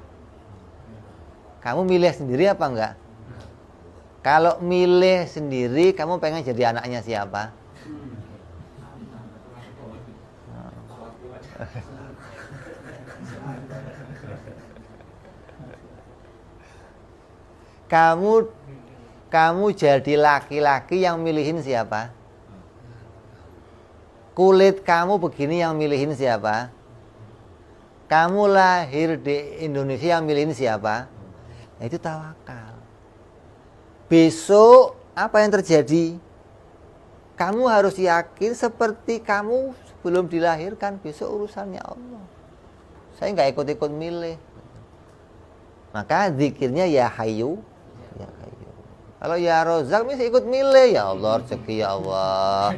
Kamu milih sendiri apa enggak? Kalau milih sendiri, kamu pengen jadi anaknya siapa? Kamu jadi laki-laki yang milihin siapa? Kulit kamu begini yang milihin siapa? Kamu lahir di Indonesia yang milihin siapa? Nah, itu tawakal. Besok apa yang terjadi? Kamu harus yakin seperti kamu sebelum dilahirkan, besok urusannya Allah. Saya nggak ikut-ikut milih. Maka zikirnya ya Hayyu, ya Hayyu. Kalau ya Rozak mesti ikut milih, ya Allah rezeki ya Allah.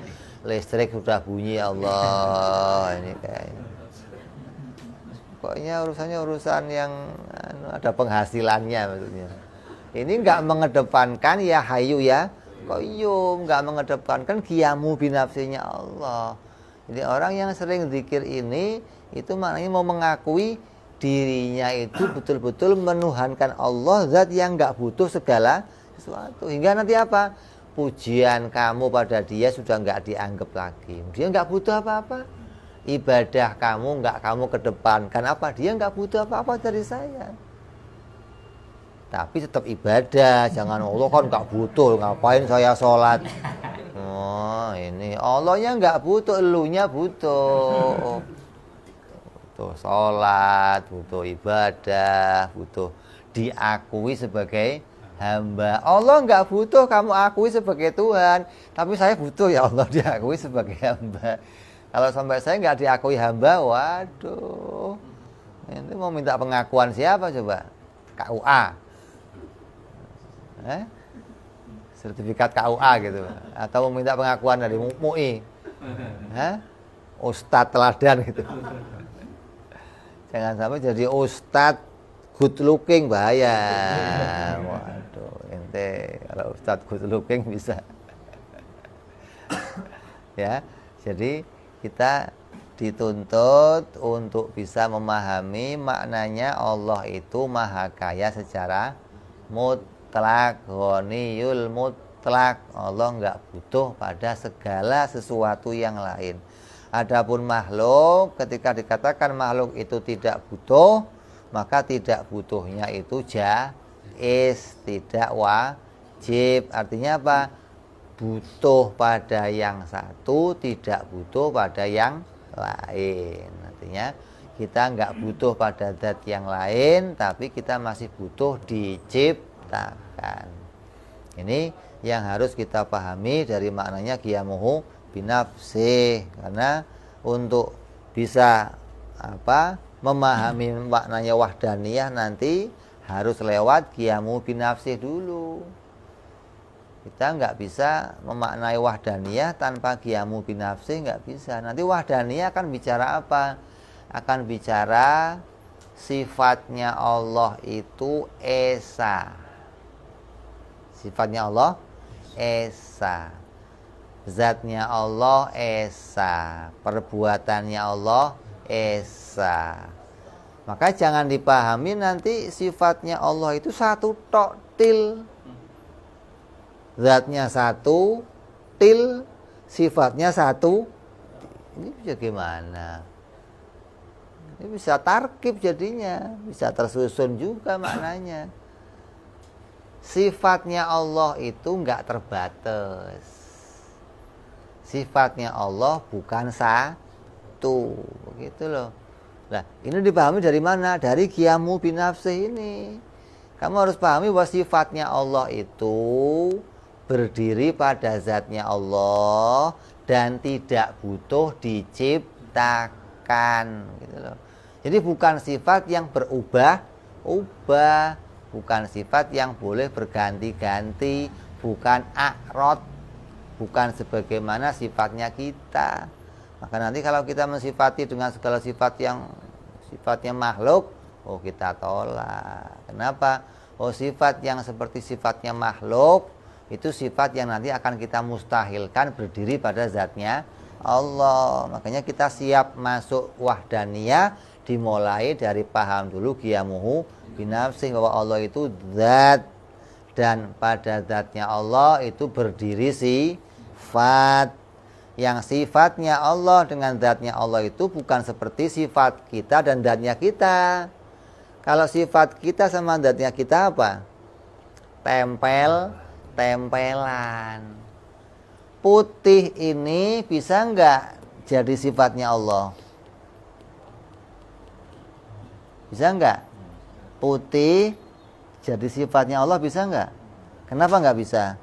Listrik sudah bunyi ya Allah. Ini kayaknya. Pokoknya urusannya urusan yang ada penghasilannya maksudnya. Ini nggak mengedepankan ya Hayyu ya Qayyum, nggak mengedepankan qiyamu binafsinya Allah. Jadi orang yang sering zikir ini itu maknanya mau mengakui dirinya itu betul-betul menuhankan Allah, zat yang nggak butuh segala sesuatu. Hingga nanti apa? Pujian kamu pada dia sudah nggak dianggap lagi. Dia nggak butuh apa-apa. Ibadah kamu nggak kamu kedepankan apa? Dia nggak butuh apa-apa dari saya. Tapi tetap ibadah, jangan Allah kan nggak butuh, ngapain saya sholat? Oh ini Allahnya nggak butuh, elunya butuh. Butuh sholat, butuh ibadah, butuh diakui sebagai hamba. Allah nggak butuh kamu akui sebagai Tuhan, tapi saya butuh ya Allah diakui sebagai hamba. Kalau sampai saya nggak diakui hamba, waduh, ini mau minta pengakuan siapa coba? KUA. Sertifikat KUA gitu, atau meminta pengakuan dari MUI, Ustadz teladan gitu. Jangan sampai jadi Ustadz good looking, bahaya. Waduh, ente kalau Ustadz good looking bisa. Ya, jadi kita dituntut untuk bisa memahami maknanya Allah itu maha kaya secara mutlak, ghaniyul mutlak. Allah nggak butuh pada segala sesuatu yang lain. Adapun makhluk, ketika dikatakan makhluk itu tidak butuh, maka tidak butuhnya itu jaiz, tidak wajib. Artinya apa? Butuh pada yang satu, tidak butuh pada yang lain. Artinya kita nggak butuh pada zat yang lain, tapi kita masih butuh diciptakan. Ini yang harus kita pahami dari maknanya qiyamuhu binafsih. Karena untuk bisa memahami maknanya wahdaniyah nanti harus lewat qiyamuhu binafsih dulu. Kita nggak bisa memaknai wahdaniyah tanpa qiyamuhu binafsih, nggak bisa. Nanti wahdaniyah akan bicara apa? Akan bicara sifatnya Allah itu esa. Sifatnya Allah esa. Zatnya Allah esa. Perbuatannya Allah esa. Maka jangan dipahami nanti sifatnya Allah itu satu tok til. Zatnya satu til, sifatnya satu. Ini bisa gimana? Ini bisa tarkib jadinya, bisa tersusun juga maknanya. sifatnya Allah itu enggak terbatas. Sifatnya Allah bukan satu, begitu loh. Nah, ini dipahami dari mana? Dari qiyamu binafsih ini. Kamu harus pahami bahwa sifatnya Allah itu berdiri pada zatnya Allah dan tidak butuh diciptakan, gitu loh. Jadi bukan sifat yang berubah-ubah, bukan sifat yang boleh berganti-ganti, bukan a'rad, bukan sebagaimana sifatnya kita. Maka nanti kalau kita mensifati dengan segala sifat yang sifatnya makhluk, oh kita tolak. Kenapa? Oh sifat yang seperti sifatnya makhluk itu sifat yang nanti akan kita mustahilkan berdiri pada zatnya Allah. Makanya kita siap masuk wahdaniyah dimulai dari paham dulu qiyamuhu binafsih bahwa Allah itu zat, dan pada zatnya Allah itu berdiri sifat. Yang sifatnya Allah dengan zatnya Allah itu bukan seperti sifat kita dan zatnya kita. Kalau sifat kita sama zatnya kita apa? Tempelan. Putih ini bisa enggak jadi sifatnya Allah? Bisa enggak? Putih jadi sifatnya Allah bisa enggak? Kenapa enggak bisa?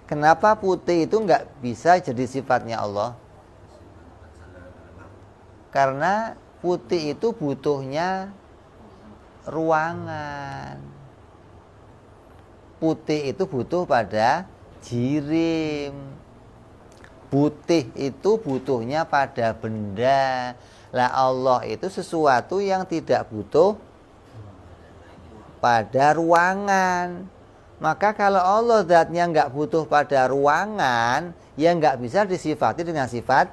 Kenapa putih itu enggak bisa jadi sifatnya Allah? Karena putih itu butuhnya ruangan. Putih itu butuh pada jirim. Putih itu butuhnya pada benda. Lah Allah itu sesuatu yang tidak butuh pada ruangan. Maka kalau Allah zatnya nggak butuh pada ruangan, ya nggak bisa disifati dengan sifat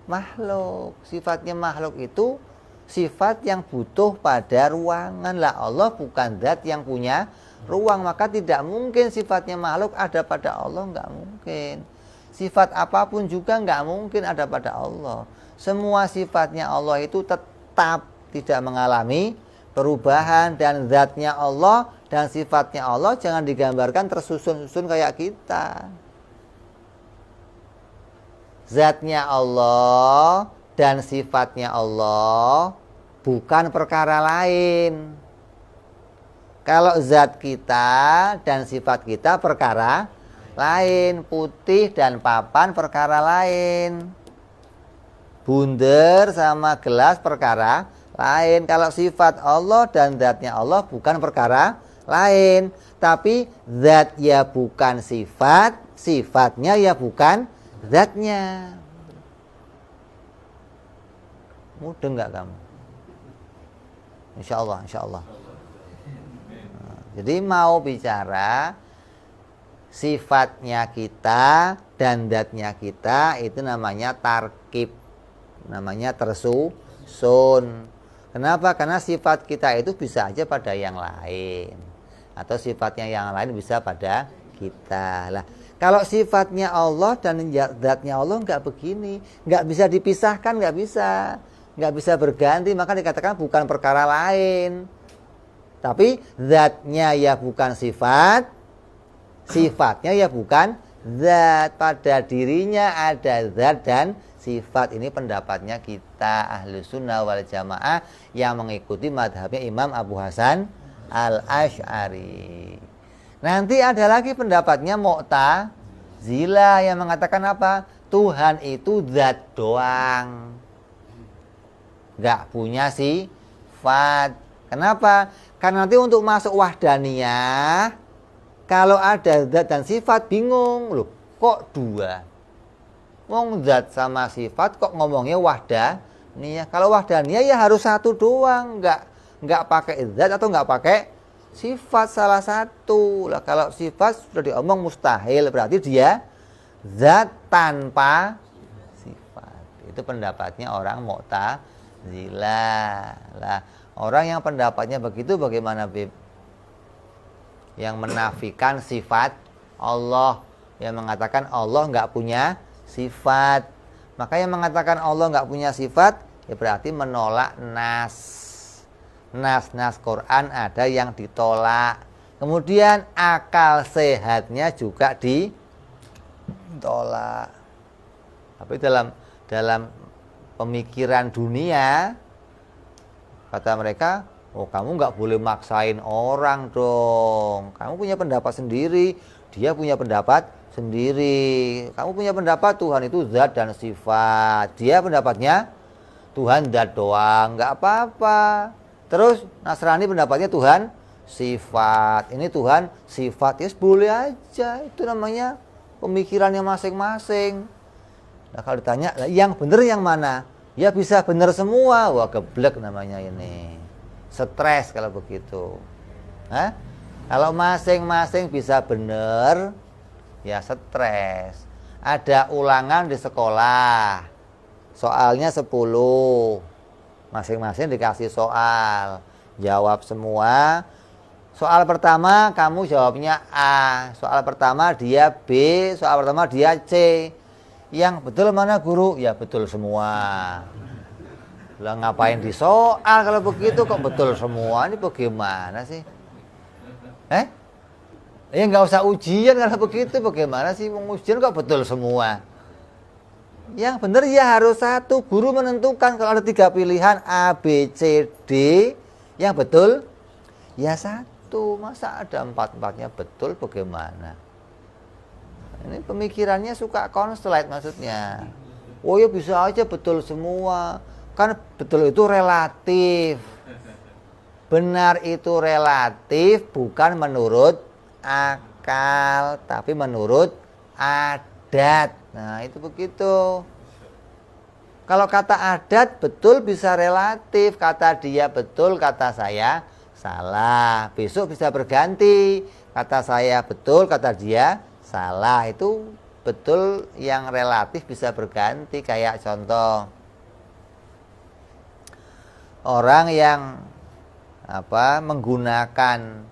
makhluk. Sifatnya makhluk itu sifat yang butuh pada ruangan. Lah Allah bukan zat yang punya ruang, maka tidak mungkin sifatnya makhluk ada pada Allah, nggak mungkin. Sifat apapun juga nggak mungkin ada pada Allah. Semua sifatnya Allah itu tetap tidak mengalami perubahan, dan zatnya Allah dan sifatnya Allah jangan digambarkan tersusun-susun kayak kita. Zatnya Allah dan sifatnya Allah bukan perkara lain. Kalau zat kita dan sifat kita perkara lain, putih dan papan perkara lain, bundar sama gelas perkara lain. Kalau sifat Allah dan zatnya Allah bukan perkara lain, tapi zat ya bukan sifat, sifatnya ya bukan zatnya. Mudah nggak kamu? Insya Allah. Jadi mau bicara sifatnya kita dan zatnya kita itu namanya tarkib, namanya tersusun. Kenapa? Karena sifat kita itu bisa aja pada yang lain, atau sifatnya yang lain bisa pada kita. Lah, kalau sifatnya Allah dan zatnya Allah nggak begini, nggak bisa dipisahkan, nggak bisa berganti, maka dikatakan bukan perkara lain. Tapi zatnya ya bukan sifat, sifatnya ya bukan zat. Pada dirinya ada zat dan sifat. Ini pendapatnya kita Ahlus Sunnah wal Jamaah yang mengikuti madhabnya Imam Abu Hasan Al-Asy'ari. Nanti ada lagi pendapatnya Mu'tazilah yang mengatakan apa? Tuhan itu zat doang, nggak punya sifat. Kenapa? Karena nanti untuk masuk wahdaniyah, kalau ada zat dan sifat bingung, loh kok dua? Wong zat sama sifat kok ngomongnya wahdaniyah. Kalau wahdaniyah ya harus satu doang, nggak pakai zat atau nggak pakai sifat salah satu. Lah kalau sifat sudah diomong mustahil, berarti dia zat tanpa sifat. Itu pendapatnya orang Mu'tazilah. Lah orang yang pendapatnya begitu bagaimana, Bib? Yang menafikan sifat Allah, yang mengatakan Allah nggak punya sifat. Maka yang mengatakan Allah nggak punya sifat ya berarti menolak nas, nas-nas Quran ada yang ditolak. Kemudian akal sehatnya juga ditolak. Tapi dalam pemikiran dunia, kata mereka, oh kamu nggak boleh maksain orang dong. Kamu punya pendapat sendiri, dia punya pendapat sendiri. Kamu punya pendapat Tuhan itu zat dan sifat. Dia pendapatnya Tuhan zat doang, nggak apa-apa. Terus Nasrani pendapatnya Tuhan sifat. Ini Tuhan sifat, ya boleh aja. Itu namanya pemikirannya masing-masing. Nah kalau ditanya, yang benar yang mana? Ya bisa benar semua. Wah geblek namanya ini. Stres kalau begitu. Hah? Kalau masing-masing bisa benar, ya stres. Ada ulangan di sekolah, soalnya 10, masing-masing dikasih soal, jawab semua. Soal pertama kamu jawabnya A, soal pertama dia B, soal pertama dia C. Yang betul mana guru? Ya betul semua. Lah ngapain di soal kalau begitu kok betul semua? Ini bagaimana sih? Ya nggak usah ujian kalau begitu, bagaimana sih ujian kok betul semua? Yang benar ya harus satu. Guru menentukan kalau ada 3 pilihan A, B, C, D, yang betul ya satu. Masa ada 4-4-nya betul, bagaimana? Ini pemikirannya suka konslet maksudnya. Oh ya bisa aja betul semua. Kan betul itu relatif. Benar itu relatif, bukan menurut akal, tapi menurut adat. Nah itu begitu. Kalau kata adat betul bisa relatif. Kata dia betul, kata saya salah. Besok bisa berganti. Kata saya betul, kata dia salah. Itu betul yang relatif bisa berganti. Kayak contoh, orang yang menggunakan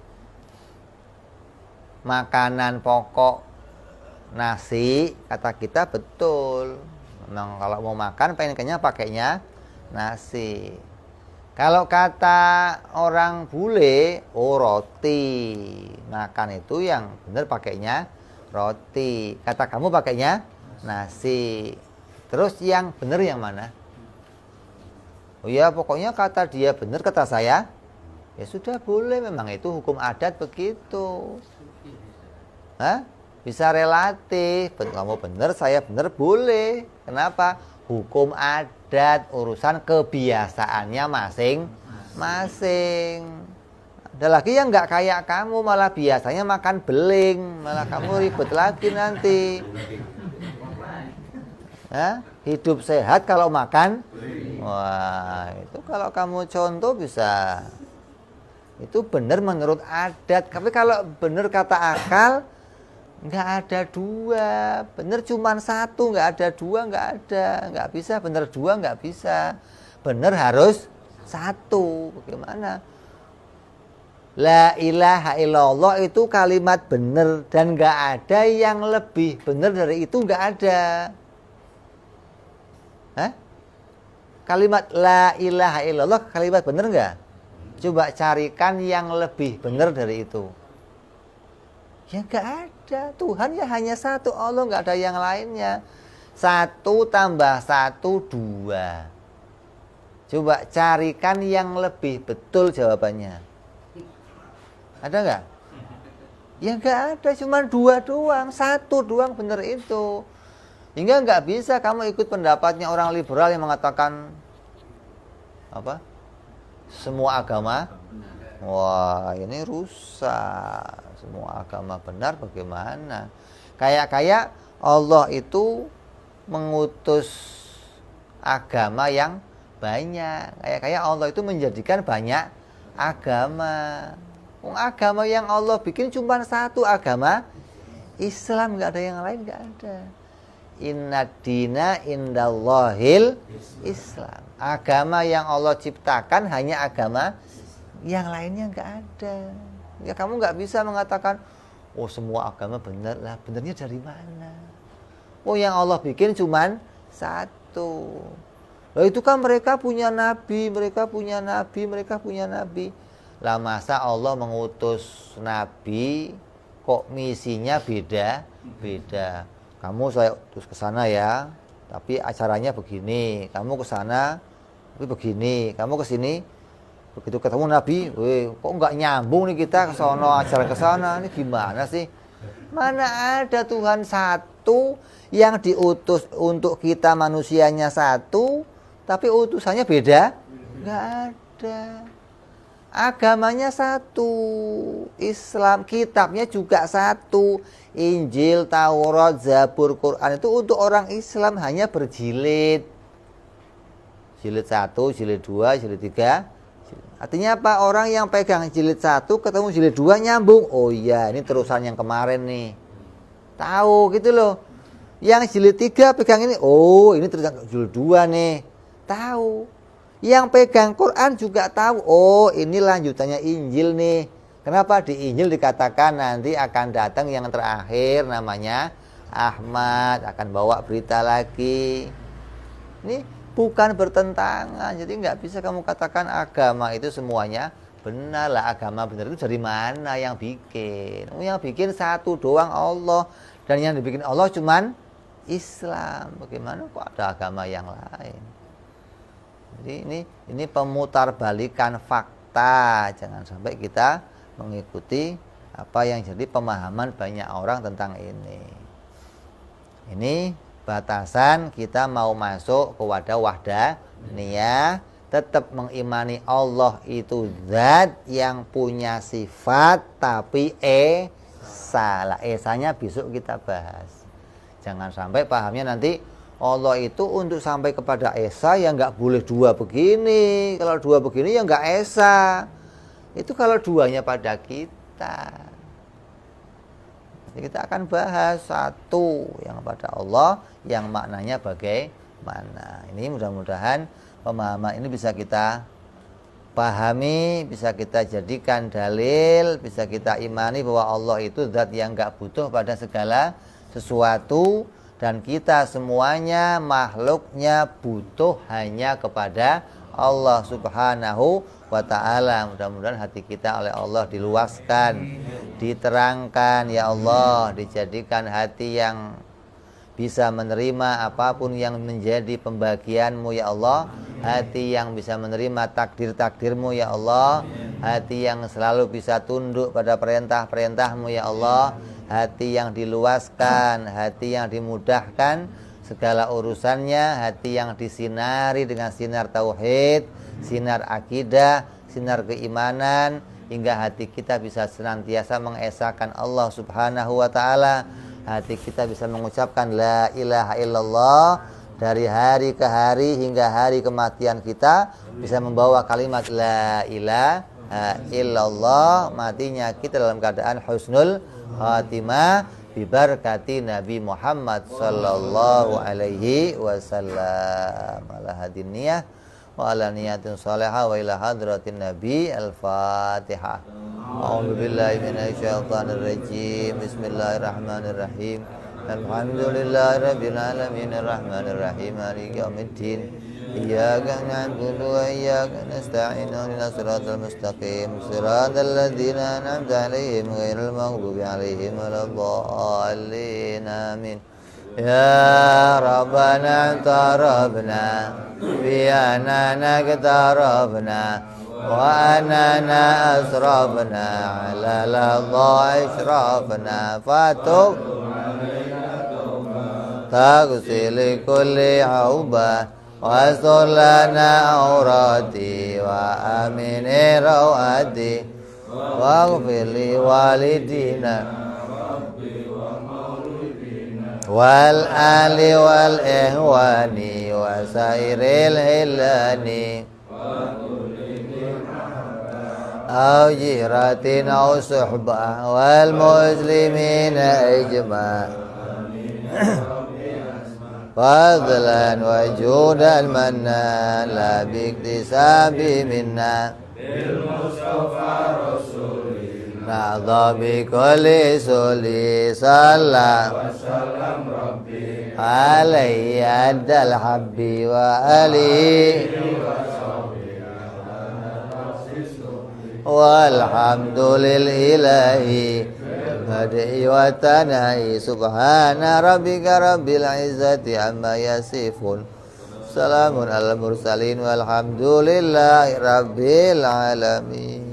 makanan pokok nasi, kata kita betul. Memang kalau mau makan pengen kenyang pakainya nasi. Kalau kata orang bule, oh roti. Makan itu yang benar pakainya roti. Kata kamu pakainya nasi. Terus yang benar yang mana? Oh ya pokoknya kata dia benar, kata saya ya sudah boleh. Memang itu hukum adat begitu. Hah? Bisa relatif. Kamu benar, saya benar, boleh. Kenapa? Hukum adat, urusan kebiasaannya masing-masing. Ada lagi yang nggak kayak kamu, malah biasanya makan beling, malah kamu ribet lagi nanti. Hah? Hidup sehat kalau makan. Wah, itu kalau kamu contoh bisa. Itu benar menurut adat. Tapi kalau benar kata akal, nggak ada dua. Benar cuma satu, nggak ada dua, nggak ada. Nggak bisa benar dua, nggak bisa. Benar harus satu. Bagaimana? La ilaha illallah itu kalimat benar, dan nggak ada yang lebih benar dari itu, nggak ada. Hah? Kalimat la ilaha illallah kalimat benar nggak? Coba carikan yang lebih benar dari itu. Ya nggak ada. Tuhan ya hanya satu, Allah nggak ada yang lainnya. 1 tambah 1 2. Coba carikan yang lebih betul jawabannya. Ada nggak? Ya nggak ada, cuma 2 doang, 1 doang benar itu. Hingga nggak bisa kamu ikut pendapatnya orang liberal yang mengatakan semua agama. Wah ini rusak. Semua agama benar bagaimana? Kayak Allah itu mengutus agama yang banyak. Kayak Allah itu menjadikan banyak agama. Agama yang Allah bikin cuma 1 agama Islam, nggak ada yang lain, nggak ada. Inna dina indallahil Islam. Agama yang Allah ciptakan hanya agama, yang lainnya nggak ada. Ya kamu nggak bisa mengatakan, oh semua agama benar lah. Benarnya dari mana? Oh yang Allah bikin cuman 1. Loh itu kan mereka punya nabi, mereka punya nabi, mereka punya nabi. Lah masa Allah mengutus nabi kok misinya beda? Beda. Kamu saya utus ke sana ya, tapi acaranya begini. Kamu ke sana tapi begini. Kamu ke sini begitu ketemu nabi, weh, kok nggak nyambung nih kita ke sono acara ke sana. Ini gimana sih? Mana ada Tuhan satu yang diutus untuk kita manusianya satu, tapi utusannya beda? Nggak ada. Agamanya satu, Islam, kitabnya juga satu. Injil, Taurat, Zabur, Quran itu untuk orang Islam hanya berjilid. Jilid 1, jilid 2, jilid 3. Artinya apa? Orang yang pegang jilid 1 ketemu jilid 2 nyambung. Oh iya, ini terusan yang kemarin nih. Tahu gitu loh. Yang jilid 3 pegang ini, oh ini terusan jilid 2 nih. Tahu. Yang pegang Quran juga tahu, oh ini lanjutannya Injil nih. Kenapa di Injil dikatakan nanti akan datang yang terakhir namanya Ahmad, akan bawa berita lagi. Ini bukan bertentangan, jadi nggak bisa kamu katakan agama itu semuanya benar lah. Agama benar itu dari mana yang bikin? Yang bikin satu doang Allah, dan yang dibikin Allah cuman Islam. Bagaimana kok ada agama yang lain? Jadi ini pemutarbalikan fakta. Jangan sampai kita mengikuti apa yang jadi pemahaman banyak orang tentang ini. Ini batasan kita mau masuk ke wadah wahdaniyah, tetap mengimani Allah itu zat yang punya sifat tapi salah. Esanya besok kita bahas. Jangan sampai pahamnya nanti Allah itu untuk sampai kepada esa ya nggak boleh dua begini. Kalau dua begini ya nggak esa. Itu kalau duanya pada kita. Jadi kita akan bahas satu yang pada Allah, yang maknanya bagaimana. Ini mudah-mudahan pemahaman ini bisa kita pahami, bisa kita jadikan dalil, bisa kita imani bahwa Allah itu zat yang nggak butuh pada segala sesuatu, dan kita semuanya makhluknya butuh hanya kepada Allah Subhanahu wa ta'ala. Mudah-mudahan hati kita oleh Allah diluaskan, diterangkan ya Allah, dijadikan hati yang bisa menerima apapun yang menjadi pembagianmu ya Allah, hati yang bisa menerima takdir-takdirmu ya Allah, hati yang selalu bisa tunduk pada perintah-perintahmu ya Allah, hati yang diluaskan, hati yang dimudahkan segala urusannya, hati yang disinari dengan sinar tauhid, sinar akidah, sinar keimanan, hingga hati kita bisa senantiasa mengesahkan Allah Subhanahu wa ta'ala. Hati kita bisa mengucapkan la ilaha illallah dari hari ke hari hingga hari kematian kita, bisa membawa kalimat la ilaha illallah, matinya kita dalam keadaan husnul khatimah bibarakati Nabi Muhammad sallallahu alaihi wasallam. Ala hadiniyah wa ala niyatin salihah wa ila hadratin Nabi. Al-Fatihah. A'udzu billahi minasyaitonir rajim. Bismillahirrahmanirrahim. Alhamdulillahi rabbil alamin arrahmanir rahim maliki yaumiddin. Iyyaka na'budu wa iyyaka nasta'in ihdinas siratal mustaqim siratal ladzina an'amta 'alaihim ghairil maghdubi 'alaihim waladdallin. Amin. Ya Rabbana tarabna bi anana tarabna wa anana asrabna 'ala ladha ishrafna fatub taghsil kulli auba wastur lana aurati wa amini rawati waghfir li walidina wal ali wal ihwani wa sairil hilani au jiratin au suhbah wal muslimina ijma' fadlan wa judan manna la biktisabi minna bil mustafa rasulillah نهضى بكل سولي صلى عليه أدى الحب وآله والحمد لله بالبدء والثناء سبحان ربك رب العزة عما يصفون سلام على المرسلين والحمد لله رب العالمين.